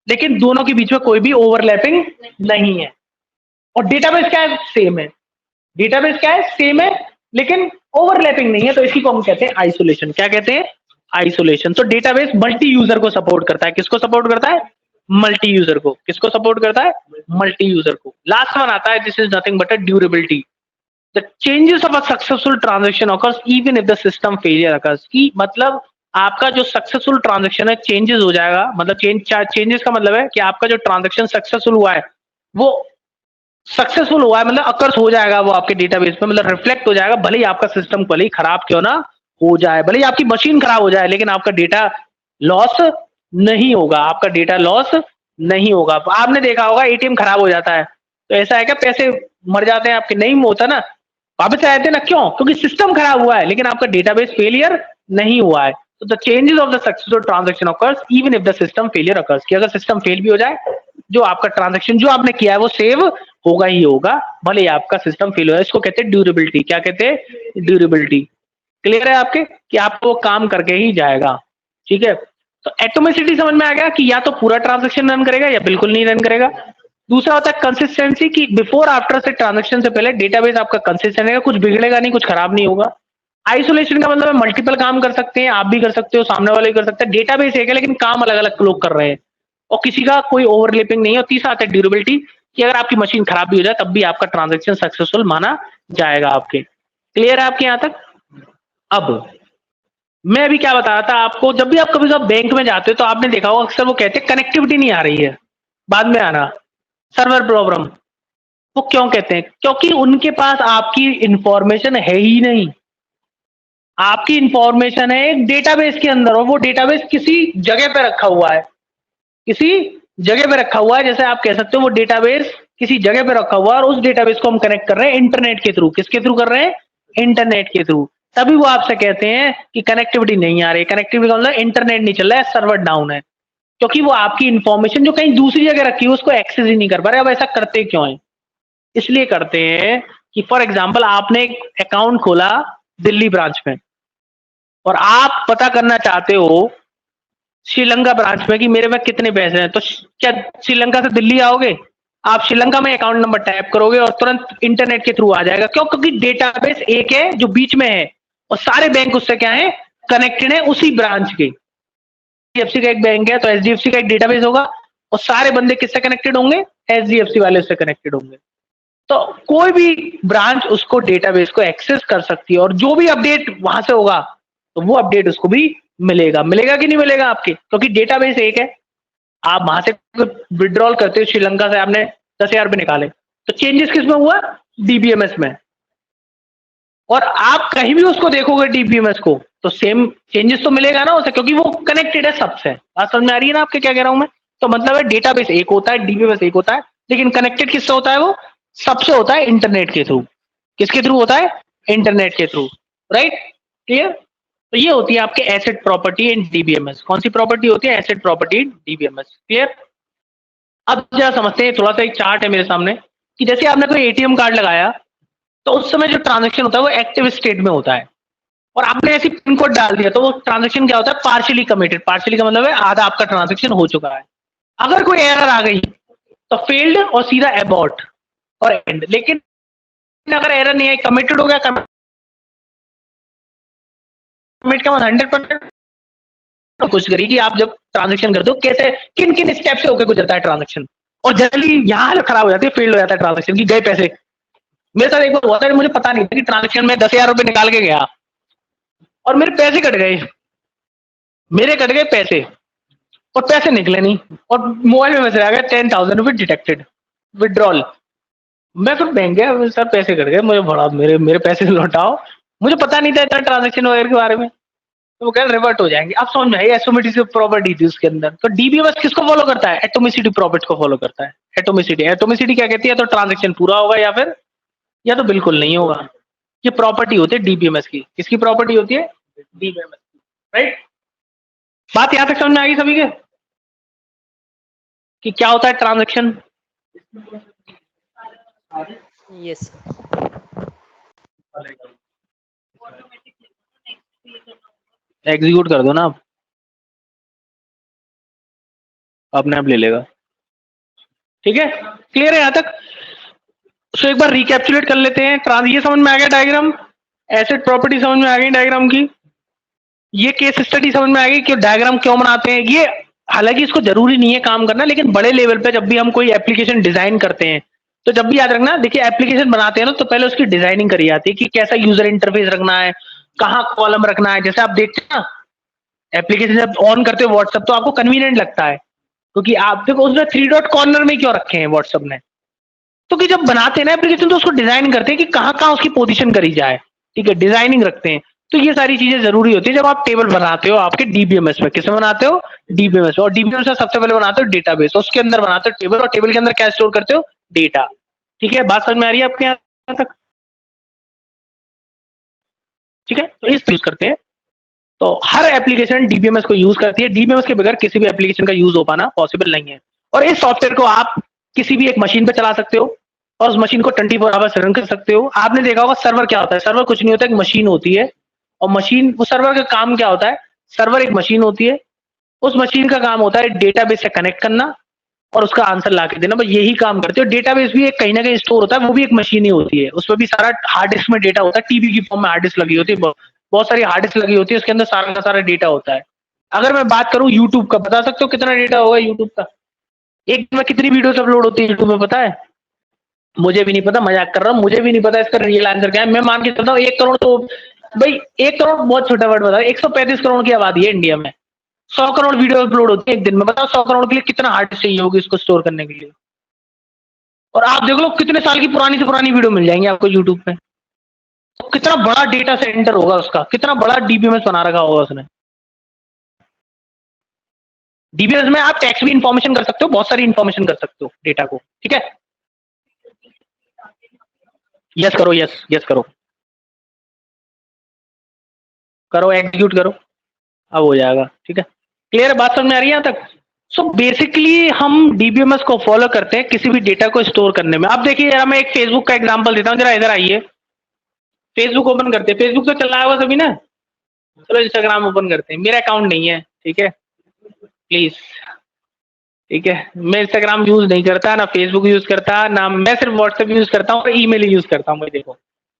लेकिन दोनों के बीच में कोई भी ओवरलैपिंग नहीं है। और डेटाबेस क्या है? सेम है। डेटाबेस क्या है? सेम है, लेकिन ओवरलैपिंग नहीं है। तो इसी को हम कहते हैं आइसोलेशन। क्या कहते हैं? आइसोलेशन। तो डेटाबेस मल्टी यूजर को सपोर्ट करता है। किसको सपोर्ट करता है? मल्टी यूजर को। किसको सपोर्ट करता है? मल्टी यूजर को। लास्ट वन आता है, this is nothing but a durability. The changes of a successful transaction occurs even if the system failure occurs. की मतलब आपका जो सक्सेसफुल ट्रांजेक्शन है चेंजेस हो जाएगा। मतलब चेंजेस का मतलब है कि आपका जो ट्रांजेक्शन सक्सेसफुल हुआ है वो सक्सेसफुल हुआ है, मतलब अकर्स हो जाएगा वो आपके डेटाबेस में, मतलब रिफ्लेक्ट हो जाएगा। भले ही आपका सिस्टम भले ही खराब क्यों ना हो जाए, भले ही आपकी मशीन खराब हो जाए, लेकिन आपका डेटा लॉस नहीं होगा। आपका डेटा लॉस नहीं होगा। आपने देखा होगा एटीएम खराब हो जाता है तो ऐसा है क्या पैसे मर जाते हैं आपके? नहीं होता ना, वापस आ जाते हैं ना। क्यों? क्योंकि सिस्टम खराब हुआ है, लेकिन आपका डेटाबेस फेलियर नहीं हुआ है। तो the changes of the successful transaction occurs even if the system failure occurs. कि अगर सिस्टम फेल भी हो जाए, जो आपका ट्रांजेक्शन जो आपने किया है वो सेव होगा ही होगा, भले ही आपका सिस्टम फेल हो जाए। इसको कहते हैं ड्यूरेबिलिटी। क्या कहते हैं? ड्यूरेबिलिटी। क्लियर है आपके कि आपको वो काम करके ही जाएगा? ठीक है। तो एटोमिसिटी समझ में आ गया कि या तो पूरा ट्रांजेक्शन रन करेगा या बिल्कुल नहीं रन करेगा। दूसरा होता है कंसिस्टेंसी, की बिफोर आफ्टर से ट्रांजेक्शन से पहले डेटाबेस आपका कंसिस्टेंट रहेगा, कुछ बिगड़ेगा नहीं, कुछ खराब नहीं होगा। आइसोलेशन का मतलब है मल्टीपल काम कर सकते हैं, आप भी कर सकते हो, सामने वाले भी कर सकते हैं। डेटाबेस एक है लेकिन काम अलग अलग लोग कर रहे हैं और किसी का कोई ओवरलैपिंग नहीं है। और तीसरा आता है ड्यूरेबिलिटी, कि अगर आपकी मशीन खराब भी हो जाए तब भी आपका ट्रांजेक्शन सक्सेसफुल माना जाएगा आपके। क्लियर है आपके यहां तक? अब मैं अभी क्या बता रहा था आपको, जब भी आप कभी सब बैंक में जाते हो तो आपने देखा होगा अक्सर वो कहते हैं कनेक्टिविटी नहीं आ रही है, बाद में आना, सर्वर प्रॉब्लम। वो क्यों कहते हैं? क्योंकि उनके पास आपकी इंफॉर्मेशन है ही नहीं। आपकी इंफॉर्मेशन है एक डेटाबेस के अंदर, और वो डेटाबेस किसी जगह पे रखा हुआ है, किसी जगह पे रखा हुआ है। जैसे आप कह सकते हो वो डेटाबेस किसी जगह पे रखा हुआ है और उस डेटाबेस को हम कनेक्ट कर रहे हैं इंटरनेट के थ्रू। किसके थ्रू कर रहे हैं? इंटरनेट के थ्रू। तभी वो आपसे कहते हैं कि कनेक्टिविटी नहीं आ रही। कनेक्टिविटी का मतलब इंटरनेट नहीं चल रहा है, सर्वर डाउन है, क्योंकि वो आपकी इंफॉर्मेशन जो कहीं दूसरी जगह रखी है उसको एक्सेस ही नहीं कर पा रहे। अब ऐसा करते क्यों है? इसलिए करते हैं कि फॉर एग्जाम्पल आपने एक अकाउंट खोला दिल्ली ब्रांच में और आप पता करना चाहते हो श्रीलंका ब्रांच में कि मेरे में कितने पैसे हैं। तो क्या श्रीलंका से दिल्ली आओगे? आप श्रीलंका में अकाउंट नंबर टाइप करोगे और तुरंत इंटरनेट के थ्रू आ जाएगा। क्यों? क्योंकि डेटाबेस एक है जो बीच में है और सारे बैंक उससे क्या है? कनेक्टेड है उसी ब्रांच के। एचडीएफसी का एक बैंक है तो एचडीएफसी का एक डेटाबेस होगा और सारे बंदे किससे कनेक्टेड होंगे? एचडीएफसी वाले से कनेक्टेड होंगे। तो कोई भी ब्रांच उसको डेटाबेस को एक्सेस कर सकती है और जो भी अपडेट वहां से होगा तो वो अपडेट उसको भी मिलेगा। मिलेगा कि नहीं मिलेगा आपके? क्योंकि डेटाबेस एक है। आप वहां से विड्रॉल करते हो, श्रीलंका से आपने 10,000 रुपए निकाले, तो चेंजेस किस में हुआ? डीबीएमएस में। और आप कहीं भी उसको देखोगे डीबीएमएस को, तो सेम चेंजेस तो मिलेगा ना उसे, क्योंकि वो कनेक्टेड है सबसे। बात समझ में आ रही है ना आपके क्या कह रहा हूं मैं? तो मतलब है डेटाबेस एक होता है, डीबीएमएस एक होता है, लेकिन कनेक्टेड किससे होता है? वो सबसे होता है इंटरनेट के थ्रू। किसके थ्रू होता है? इंटरनेट के थ्रू, राइट? क्लियर? तो ये होती है आपके एसेट प्रॉपर्टी इन डीबीएमएस। कौन सी प्रॉपर्टी होती है? Asset property in DBMS. Clear? अब जरा समझते हैं, थोड़ा सा एक चार्ट है मेरे सामने कि जैसे आपने कोई एटीएम कार्ड लगाया, तो उस समय जो ट्रांजेक्शन होता है वो एक्टिव स्टेट में होता है, और आपने ऐसी पिन कोड डाल दिया, तो वो ट्रांजेक्शन क्या होता है? Partially committed. पार्शियली का मतलब है आधा आपका ट्रांजेक्शन हो चुका है। अगर कोई एरर आ गई तो फेल्ड और सीधा अबॉर्ट और एंड। लेकिन अगर एरर नहीं आई, कमिटेड हो गया, कमिट का 100% कोशिश करिए कि आप जब ट्रांजेक्शन करते हो कैसे, किन किन स्टेप से होकर गुजरता है ट्रांजेक्शन, और जनरली यहाँ हालत खराब हो जाती है, फेल्ड हो जाता है ट्रांजेक्शन की, गए पैसे। मेरे साथ एक बार हुआ था, मुझे पता नहीं था कि ट्रांजेक्शन में 10,000 रुपए निकाल के गया और मेरे पैसे कट गए, मेरे कट गए पैसे और पैसे निकले नहीं, और मोबाइल में मैसेज आ गया 10,000 रुपए डिटेक्टेड, विड्रॉल। मैं फिर बैंक गया, सर पैसे कट गए, मुझे बड़ा, मेरे मेरे पैसे लौटाओ। मुझे पता नहीं था इतना ट्रांजेक्शन वगैरह के बारे में। तो वो कह रिवर्ट हो जाएंगे। अब समझ में आई एटोमिसिटी प्रॉपर्टी थी उसके अंदर। तो डीबीएमएस किसको फॉलो करता है? एटोमिसिटी प्रॉपर्टी को फॉलो करता है। एटोमिसिटी, एटोमिसिटी क्या कहती है? तो ट्रांजेक्शन पूरा होगा या तो बिल्कुल नहीं होगा। ये प्रॉपर्टी होती है डीबीएमएस की। किसकी प्रॉपर्टी होती है? डीबीएमएस की, राइट? बात यहां तक समझ में आ गई सभी के कि क्या होता है ट्रांजेक्शन? यस। एग्जीक्यूट कर दो ना आप, अपने आप ले लेगा। ठीक है, क्लियर है यहां तक? सो एक बार रिकैप्चुलेट कर लेते हैं। ये समझ में आ गया डायग्राम? एसेट प्रॉपर्टी समझ में आ गई डायग्राम की? ये केस स्टडी समझ में आ गई कि डायग्राम क्यों बनाते हैं ये? हालांकि इसको जरूरी नहीं है काम करना, लेकिन बड़े लेवल पे जब भी हम कोई एप्लीकेशन डिजाइन करते हैं, तो जब भी याद रखना, देखिए एप्लीकेशन बनाते हैं ना, तो पहले उसकी डिजाइनिंग करी जाती है कि कैसा यूजर इंटरफेस रखना है, कहाँ कॉलम रखना है। जैसे आप देखते हैं ना, एप्लीकेशन जब ऑन करते हो व्हाट्सएप, तो आपको कन्वीनियंट लगता है, क्योंकि आप देखो उसने 3 डॉट कॉर्नर में क्यों रखे हैं व्हाट्सएप ने? तो कि जब बनाते हैं ना एप्लीकेशन, तो उसको डिजाइन करते हैं कि कहाँ कहाँ उसकी पोजीशन करी जाए। ठीक है, डिजाइनिंग रखते हैं। तो ये सारी चीजें जरूरी होती है जब आप टेबल बनाते हो आपके डीबीएमएस में। किसमें बनाते हो? डीबीएमएस। और डीबीएमएस में सबसे पहले बनाते हो डेटाबेस, उसके अंदर बनाते हो टेबल, और टेबल के अंदर क्या स्टोर करते हो? डेटा। ठीक है, बात समझ में आ रही है आपके यहाँ तक? ठीक है, तो इस यूज करते हैं। तो हर एप्लीकेशन डीबीएमएस को यूज करती है। डीबीएमएस के बगैर किसी भी एप्लीकेशन का यूज हो पाना पॉसिबल नहीं है। और इस सॉफ्टवेयर को आप किसी भी एक मशीन पे चला सकते हो, और उस मशीन को 24 आवर्स रन कर सकते हो। आपने देखा होगा सर्वर क्या होता है? सर्वर कुछ नहीं होता, एक मशीन होती है। और मशीन, वो सर्वर का काम क्या होता है? सर्वर एक मशीन होती है, उस मशीन का काम होता है डेटाबेस से कनेक्ट करना और उसका आंसर ला के देना। बस यही काम करते हो। डेटाबेस भी एक कहीं ना कहीं स्टोर होता है, वो भी एक मशीन ही होती है। उसमें भी सारा हार्ड डिस्क में डेटा होता है, टीबी की फॉर्म में हार्ड डिस्क लगी होती है, बहुत सारी हार्ड डिस्क लगी होती है, उसके अंदर सारा का सारा डेटा होता है। अगर मैं बात करूं यूट्यूब का, बता सकते हो कितना डेटा होगा यूट्यूब का? एक दिन में कितनी वीडियोस अपलोड होती है यूट्यूब में, पता है? मुझे भी नहीं पता, मजाक कर रहा हूँ, मुझे भी नहीं पता इसका रियल आंसर क्या है। मैं मान के चलता हूँ 1 करोड़। तो भाई 1 करोड़ बहुत छोटा वर्ड बताओ, 135 करोड़ की आबादी है इंडिया में, 100 करोड़ वीडियो अपलोड होती है एक दिन में। बताओ 100 करोड़ के लिए कितना हार्ड डिस्क चाहिए होगी इसको स्टोर करने के लिए? और आप देख लो कितने साल की पुरानी से पुरानी वीडियो मिल जाएंगी आपको यूट्यूब पे। तो कितना बड़ा डेटा सेंटर होगा उसका, कितना बड़ा डीबीएमएस बना रखा होगा उसने। डीबीएमएस में आप टेक्स्ट भी इंफॉर्मेशन कर सकते हो, बहुत सारी इंफॉर्मेशन कर सकते हो डेटा को। ठीक है, यस करो, यस यस करो, करो एग्जीक्यूट करो, अब हो जाएगा। ठीक है, क्लियर है? बात समझ में आ रही है यहाँ तक? सो बेसिकली हम डीबीएमएस को फॉलो करते हैं किसी भी डेटा को स्टोर करने में। अब देखिए जरा, मैं एक फेसबुक का एग्जांपल देता हूँ, जरा इधर आइए। फेसबुक ओपन करते हैं। फेसबुक तो चल रहा होगा सभी ना? चलो इंस्टाग्राम ओपन करते हैं। मेरा अकाउंट नहीं है, ठीक है, प्लीज। ठीक है, मैं इंस्टाग्राम यूज नहीं करता, ना फेसबुक यूज करता, ना मैं सिर्फ व्हाट्सएप यूज करता हूँ और ईमेल यूज करता हूँ। देखो,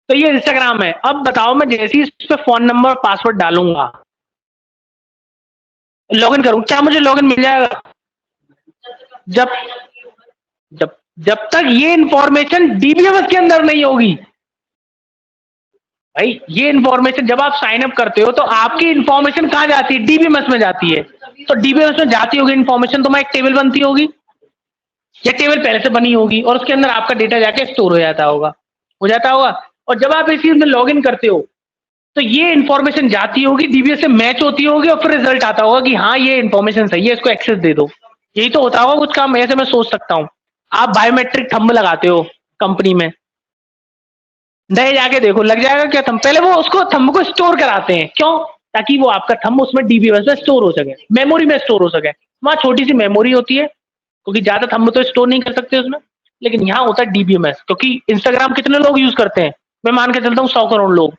तो ये इंस्टाग्राम है। अब बताओ, मैं जैसे ही इस पे फोन नंबर पासवर्ड डालूंगा, लॉगिन करूँ, क्या मुझे लॉगिन मिल जाएगा? जब जब जब तक ये इंफॉर्मेशन डीबीएमएस के अंदर नहीं होगी। भाई ये इंफॉर्मेशन जब आप साइन अप करते हो, तो आपकी इंफॉर्मेशन कहां जाती है? डीबीएमएस में जाती है। तो डीबीएमएस में जाती होगी इन्फॉर्मेशन, तो मैं एक टेबल बनती होगी या टेबल पहले से बनी होगी और उसके अंदर आपका डेटा जाके स्टोर हो जाता होगा, और जब आप इस चीज में लॉग इन करते हो तो ये इन्फॉर्मेशन जाती होगी, डीबीएस से मैच होती होगी और फिर रिजल्ट आता होगा कि हाँ ये इन्फॉर्मेशन सही है, इसको एक्सेस दे दो। यही तो होता होगा कुछ काम, ऐसे मैं सोच सकता हूँ। आप बायोमेट्रिक थंब लगाते हो कंपनी में, नए जाके देखो लग जाएगा क्या थंब, पहले वो उसको थंब को स्टोर कराते हैं, क्यों? ताकि वो आपका थंब उसमें डीबीएस में स्टोर हो सके, मेमोरी में स्टोर हो सके। वहां छोटी सी मेमोरी होती है क्योंकि ज्यादा थंब तो स्टोर नहीं कर सकते उसमें, लेकिन यहाँ होता है डीबीएमएस। क्योंकि इंस्टाग्राम कितने लोग यूज करते हैं, मैं मान के चलता हूँ 100 करोड़ लोग,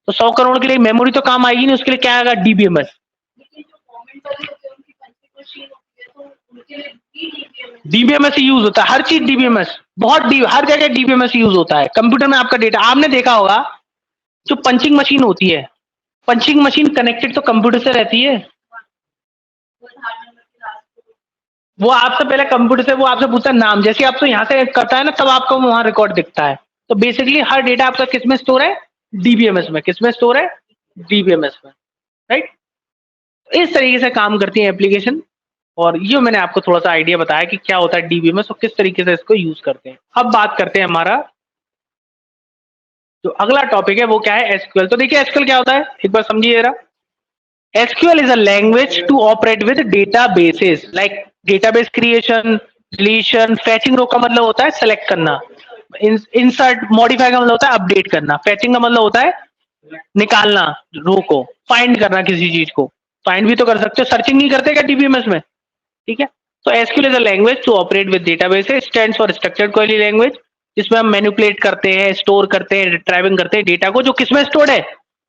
तो 100 करोड़ के लिए मेमोरी तो काम आएगी नहीं, उसके लिए क्या आएगा, डीबीएमएस। डीबीएमएस यूज होता है, हर चीज डीबीएमएस, हर जगह डीबीएमएस यूज होता है। कंप्यूटर में आपका डेटा, आपने देखा होगा जो पंचिंग मशीन होती है, पंचिंग मशीन कनेक्टेड तो कंप्यूटर से रहती है। वो आपसे पहले कंप्यूटर से वो आपसे पूछता है नाम, जैसे आप तो यहाँ से करता है ना तब आपको वहां रिकॉर्ड दिखता है। तो बेसिकली हर डेटा आपका किस में स्टोर है, डीबीएमएस में। किस में स्टोर है, डीबीएमएस में, राइट। इस तरीके से काम करती है एप्लीकेशन, और ये मैंने आपको थोड़ा सा आइडिया बताया कि क्या होता है डीबीएमएस और किस तरीके से इसको यूज करते हैं। अब बात करते हैं हमारा जो अगला टॉपिक है वो क्या है, एसक्यूएल। तो देखिए एसक्यूएल क्या होता है, एक बार समझिए जरा। SQL is a language to operate with databases like database creation, deletion, fetching रो का मतलब होता है सेलेक्ट करना, इंसर्ट मॉडिफाई का मतलब होता है अपडेट करना, फैचिंग का मतलब होता है निकालना रो को, फाइंड करना किसी चीज को, फाइंड भी तो कर सकते हो, सर्चिंग नहीं करते क्या डीबीएमएस में, ठीक है। तो SQL is a language to operate with databases, stands for structured query language, जिसमें हम मैनिपुलेट करते हैं, स्टोर करते हैं, रिट्राइविंग करते हैं डेटा को, जो किसमें स्टोर्ड है,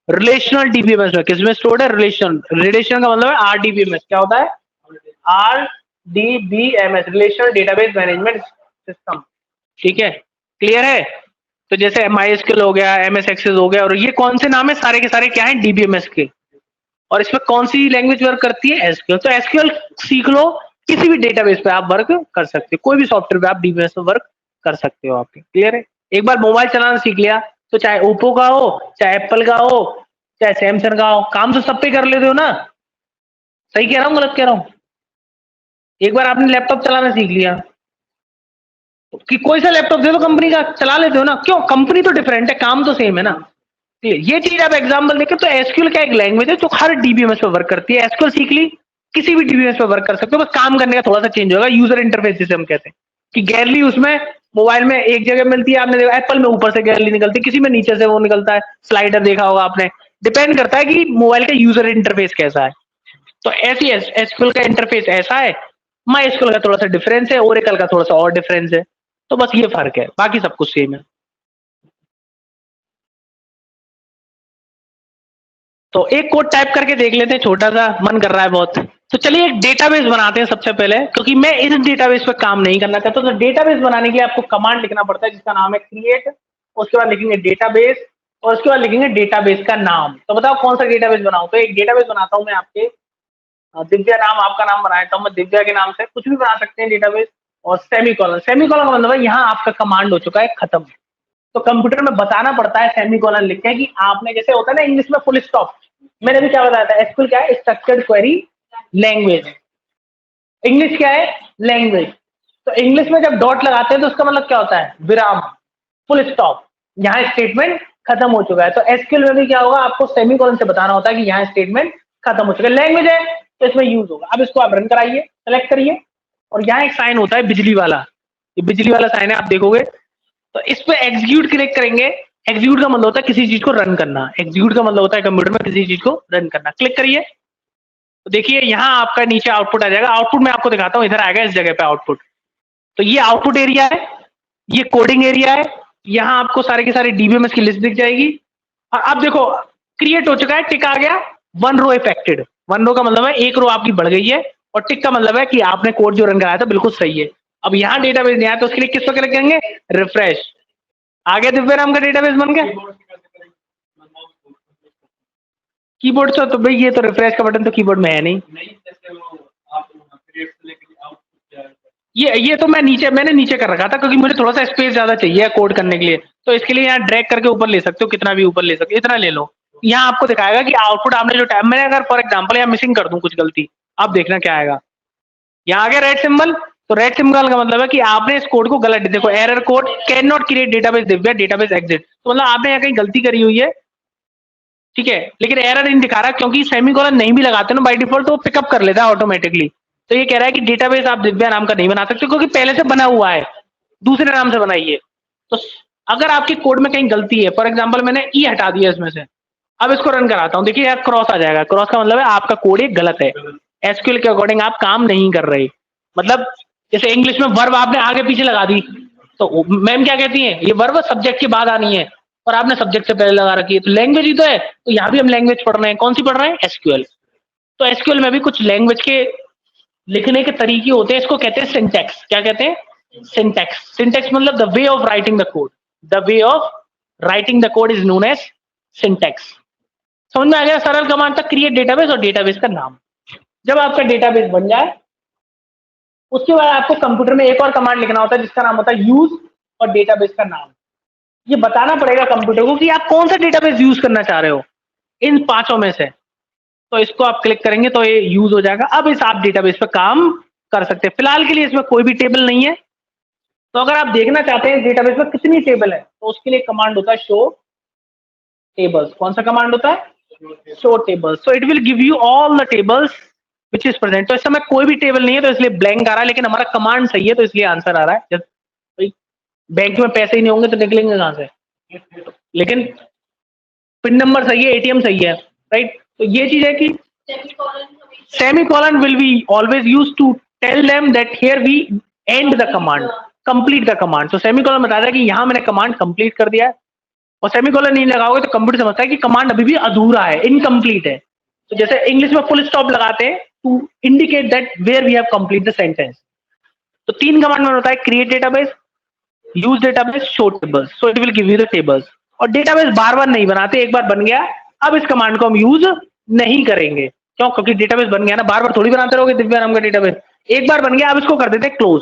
रिलेशनल डीबीएमएस में। किसमें स्टोर्ड है, रिलेशन का मतलब है आरडीबीएमएस। क्या होता है, RDBMS, relational database management system, ठीक है, क्लियर है। तो जैसे MySQL हो गया, MS एक्सेस हो गया, और ये कौन से नाम है, सारे के सारे क्या है, डीबीएमएस के। और इसमें कौन सी लैंग्वेज वर्क करती है, एसक्यूएल। तो एसक्यूएल सीख लो, किसी भी डेटाबेस पे आप वर्क कर सकते हो, कोई भी सॉफ्टवेयर पे आप डीबीएमएस में वर्क कर सकते हो आपके, क्लियर है। एक बार मोबाइल चलाना सीख लिया तो चाहे ओप्पो का हो, चाहे एप्पल का हो, चाहे सैमसंग का हो, काम तो सब पे कर लेते हो ना। सही कह रहा हूँ, गलत कह रहा हूँ। एक बार आपने लैपटॉप चलाना सीख लिया कि कोई सा लैपटॉप दे दो कंपनी का, चला लेते हो ना, क्यों, कंपनी तो डिफरेंट है, काम तो सेम है ना। ये चीज आप एग्जाम्पल देखें तो एसक्यूएल का एक लैंग्वेज है जो हर डीबीएमएस पे वर्क करती है। एसक्यूएल सीख ली, किसी भी डीबीएमएस पे वर्क कर सकते हो, बस काम करने का थोड़ा सा चेंज होगा, यूजर इंटरफेस जिसे हम कहते हैं, कि गैलरी उसमें मोबाइल में एक जगह मिलती है, आपने देखा एप्पल में ऊपर से गैलरी निकलती है, किसी में नीचे से वो निकलता है, स्लाइडर देखा होगा आपने। डिपेंड करता है कि मोबाइल का यूजर इंटरफेस कैसा है। तो ऐसी एसक्यूएल का इंटरफेस ऐसा है, माई का थोड़ा सा डिफरेंस है, ओरेकल का थोड़ा सा और डिफरेंस है। तो बस ये फर्क है, बाकी सब कुछ सेम है। तो एक कोड टाइप करके देख लेते हैं, छोटा सा मन कर रहा है बहुत। तो चलिए एक डेटाबेस बनाते हैं सबसे पहले, क्योंकि मैं इस डेटाबेस पे काम नहीं करना चाहता। तो डेटाबेस बनाने के लिए आपको कमांड लिखना पड़ता है जिसका नाम है क्रिएट, उसके बाद लिखेंगे डेटाबेस, और उसके बाद लिखेंगे डेटाबेस का नाम। तो बताओ कौन सा डेटाबेस बनाऊं। तो एक डेटाबेस बनाता हूं मैं आपके, दिव्या नाम आपका नाम बनाया था मैं, दिव्या के नाम से कुछ भी बना सकते हैं डेटाबेस। और सेमीकोलन, सेमीकोलन का मतलब है यहाँ आपका कमांड हो चुका है खत्म। तो कंप्यूटर में बताना पड़ता है सेमीकोलन लिख के, कि आपने, जैसे होता है ना इंग्लिश में फुल स्टॉप, मैंने भी क्या बताया था, एसक्यूएल क्या है, स्ट्रक्चर्ड क्वेरी लैंग्वेज। इंग्लिश क्या है, लैंग्वेज। तो इंग्लिश में जब डॉट लगाते हैं तो उसका मतलब क्या होता है, विराम, फुल स्टॉप, यहाँ स्टेटमेंट खत्म हो चुका है। तो एसक्यूएल में भी क्या होगा, आपको सेमीकोलन से बताना होता है कि यहाँ स्टेटमेंट खत्म हो चुका है, लैंग्वेज है तो इसमें यूज होगा। अब इसको आप रन कराइए, सेलेक्ट करिए, और यहाँ एक साइन होता है बिजली वाला, ये बिजली वाला साइन है, आप देखोगे। तो इस पे एग्जीक्यूट क्लिक करेंगे। एग्जीक्यूट का मतलब होता है किसी चीज को रन करना, एग्जीक्यूट का मतलब होता है कंप्यूटर में किसी चीज को रन करना। क्लिक करिए, तो देखिए यहाँ आपका नीचे आउटपुट आ जाएगा। आउटपुट मैं आपको दिखाता हूँ, इधर आएगा इस जगह पे आउटपुट। तो ये आउटपुट एरिया है, ये कोडिंग एरिया है, यहाँ आपको सारे के सारे डीबीएमएस की लिस्ट दिख जाएगी। और अब देखो क्रिएट हो चुका है, टिक आ गया, 1 रो इफेक्टेड। 1 रो का मतलब है 1 रो आपकी बढ़ गई है, और टिक का मतलब है कि आपने कोड जो रन कराया था बिल्कुल सही है। अब यहाँ डेटाबेस नहीं आया तो उसके लिए किस पर क्लिक करेंगे, रिफ्रेश। आ गया दिव्या नाम का डेटाबेस बन गया। कीबोर्ड से तो भाई ये तो रिफ्रेश का बटन तो कीबोर्ड में है नहीं। ये तो मैंने नीचे कर रखा था, क्योंकि मुझे थोड़ा सा स्पेस ज्यादा चाहिए कोड करने के लिए। तो इसके लिए यहाँ ड्रैग करके ऊपर ले सकते हो, कितना भी ऊपर ले सकते हो, इतना ले लो। यहाँ आपको दिखाएगा कि आउटपुट आपने जो टाइम, मैंने अगर फॉर एग्जांपल यहाँ मिसिंग कर दूं कुछ गलती, अब देखना क्या आएगा, यहाँ आ गया रेड सिंबल। तो रेड सिंबल का मतलब है कि आपने इस कोड को गलत, देखो error code can not create database Divya database exit, तो मतलब आपने यहाँ कहीं गलती करी हुई है, ठीक है, लेकिन एरर नहीं दिखा रहा क्योंकि सेमीकोलन नहीं भी लगाते ना बाय डिफॉल्ट तो वो पिकअप कर लेता है ऑटोमेटिकली। तो ये कह रहा है कि डेटाबेस आप दिव्या नाम का नहीं बना सकते क्योंकि पहले से बना हुआ है, दूसरे नाम से बनाइए। तो अगर आपके कोड में कहीं गलती है, फॉर एग्जाम्पल मैंने ई हटा दिया इसमें से, अब इसको रन कराता हूँ, देखिए यार क्रॉस आ जाएगा, क्रॉस का मतलब है आपका कोड एक गलत है, एसक्यूएल के अकॉर्डिंग आप काम नहीं कर रहे। मतलब जैसे इंग्लिश में वर्ब आपने आगे पीछे लगा दी, तो मैम क्या कहती है, ये वर्ब सब्जेक्ट के बाद आनी है और आपने सब्जेक्ट से पहले लगा रखी है, तो लैंग्वेज ही तो है। तो यहाँ भी हम लैंग्वेज पढ़ रहे हैं, कौन सी पढ़ रहे हैं, एसक्यूएल। तो एसक्यूएल में भी कुछ लैंग्वेज के लिखने के तरीके होते हैं, इसको कहते हैं सिंटैक्स। क्या कहते हैं, सिंटैक्स। सिंटैक्स मतलब the way of writing the code, the way of writing the code is known as syntax. समझ में आ गया, सरल कमांड था क्रिएट डेटाबेस और डेटाबेस का नाम। जब आपका डेटाबेस बन जाए उसके बाद आपको कंप्यूटर में एक और कमांड लिखना होता है जिसका नाम होता है यूज और डेटाबेस का नाम। ये बताना पड़ेगा कंप्यूटर को कि आप कौन सा डेटाबेस यूज करना चाह रहे हो इन पांचों में से। तो इसको आप क्लिक करेंगे तो ये यूज हो जाएगा। अब इस आप डेटाबेस पे काम कर सकते हैं। फिलहाल के लिए इसमें कोई भी टेबल नहीं है, तो अगर आप देखना चाहते हैं डेटाबेस में कितनी टेबल है तो उसके लिए कमांड होता है शो टेबल्स। कौन सा कमांड होता है, show tables. So it will give you all the tables which is present. तो इस समय कोई भी टेबल नहीं है तो इसलिए ब्लैंक आ रहा है, लेकिन हमारा कमांड सही है तो इसलिए आंसर आ रहा है। जब बैंक में पैसे ही नहीं होंगे तो निकलेंगे कहां से, लेकिन पिन नंबर सही है, एटीएम सही है, राइट। तो ये चीज है कि semicolon will be always use to tell them that here we end the command, complete the command. तो सेमीकोलन बताता है कि यहां मैंने कमांड कंप्लीट कर दिया है, और सेमीकोलन नहीं लगाओगे तो कंप्यूटर समझता है कि कमांड अभी भी अधूरा है, इनकम्प्लीट है। तो जैसे इंग्लिश में फुल स्टॉप लगाते हैं to indicate that where we have complete the sentence. तो तीन कमांड में होता है create database, use database, show tables. So it will give you the tables. और डेटाबेस बार बार नहीं बनाते, एक बार बन गया अब इस कमांड को हम यूज नहीं करेंगे। क्यों, क्योंकि डेटाबेस बन गया ना, बार बार थोड़ी बनाते रहोगे दिव्या नाम का डेटाबेस। एक बार बन गया अब इसको कर देते हैं क्लोज।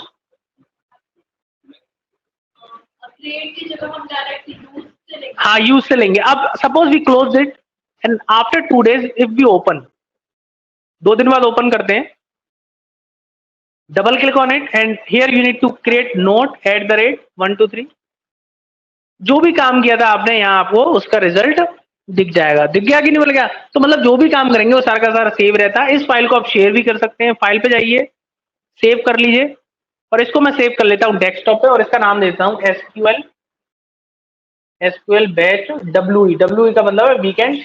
हाँ यूज से लेंगे। अब suppose we close it and after 2 days if we open, 2 दिन बाद ओपन करते हैं, double click on it and here you need to create note @123। जो भी काम किया था आपने यहाँ आपको उसका रिजल्ट दिख जाएगा। दिख गया कि नहीं बोल गया, तो मतलब जो भी काम करेंगे वो सारा का सारा सेव रहता है। इस फाइल को आप शेयर भी कर सकते हैं, फाइल पे जाइए सेव कर लीजिए, और इसको मैं सेव कर लेता हूँ डेस्कटॉप पे और इसका नाम देता हूँ SQL बैच WE का मतलब है weekend.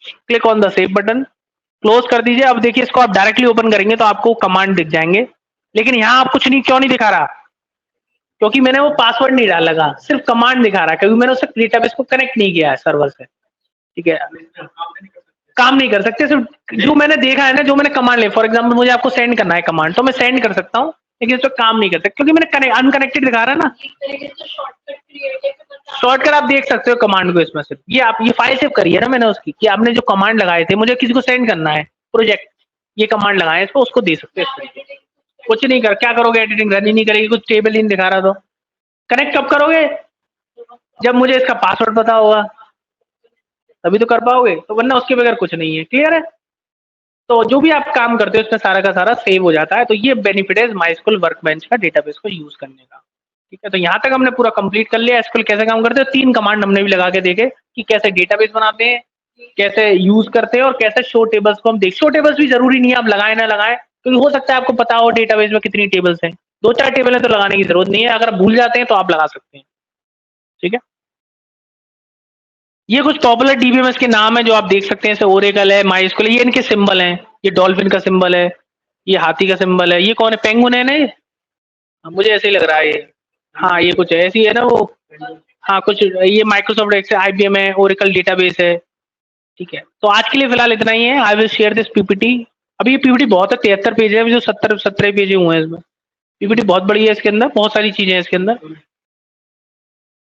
Click on the save button, close कर दीजिए। अब देखिए इसको आप डायरेक्टली ओपन करेंगे तो आपको कमांड दिख जाएंगे, लेकिन यहाँ आप कुछ नहीं, क्यों नहीं दिखा रहा, क्योंकि मैंने वो पासवर्ड नहीं डाला लगा, सिर्फ कमांड दिखा रहा है क्योंकि मैंने उससे डेटाबेस को कनेक्ट नहीं किया है सर्वर से, ठीक है। काम नहीं कर सकते, सिर्फ जो मैंने देखा है ना, जो मैंने कमांड ले, फॉर एग्जाम्पल मुझे आपको सेंड करना है कमांड तो मैं सेंड कर सकता हूँ, लेकिन इस पर काम नहीं कर सकता क्योंकि मैंने अनकनेक्टेड दिखा रहा है ना। शॉर्टकट आप देख सकते हो कमांड को इसमें, सिर्फ ये आप ये फाइल सेव करी है ना मैंने उसकी, कि आपने जो कमांड लगाए थे मुझे किसी को सेंड करना है प्रोजेक्ट, ये कमांड लगाए इसको, उसको दे सकते हो। कुछ नहीं कर, क्या करोगे, एडिटिंग रन ही नहीं करेगी, कुछ टेबल ही नहीं दिखा रहा। तो कनेक्ट कब करोगे, जब मुझे इसका पासवर्ड पता होगा तभी तो कर पाओगे, तो वरना उसके बगैर कुछ नहीं है। क्लियर है। तो जो भी आप काम करते हो उसमें सारा का सारा सेव हो जाता है। तो ये बेनिफिट है माइस्क्यूएल वर्कबेंच का डेटाबेस को यूज करने का। ठीक है, तो यहाँ तक हमने पूरा कंप्लीट कर लिया एसक्यूएल कैसे काम करते हैं। 3 कमांड हमने भी लगा के देखे कि कैसे डेटाबेस बनाते हैं, कैसे यूज करते हैं और कैसे शो टेबल्स को हम देख। शो टेबल्स भी जरूरी नहीं है आप लगाए ना लगाए, क्योंकि हो सकता है आपको पता हो डेटाबेस में कितनी टेबल्स हैं, 2-4 टेबल है तो लगाने की जरूरत नहीं है। अगर भूल जाते हैं तो आप लगा सकते हैं। ठीक है, ये कुछ पॉपुलर डीबीएमएस के नाम है जो आप देख सकते हैं, जैसे ओरेकल है, माइस्क्यूएल, ये इनके सिंबल हैं। ये डॉल्फिन का सिंबल है, ये हाथी का सिंबल है, ये कौन है, पेंगुइन है ना ये, मुझे ऐसे ही लग रहा है ये। हाँ ये कुछ ऐसी है ना वो, हाँ कुछ ये माइक्रोसॉफ्ट एक्सेल, आईबीएम है, ओरेकल डेटाबेस है। ठीक है, तो आज के लिए फिलहाल इतना ही है। I will share this PPT. अभी ये पीपीटी बहुत है, 73 पेज है, अभी जो 17 पेज हुए हैं इसमें। पीपीटी बहुत बड़ी है, इसके अंदर बहुत सारी चीजें हैं इसके अंदर।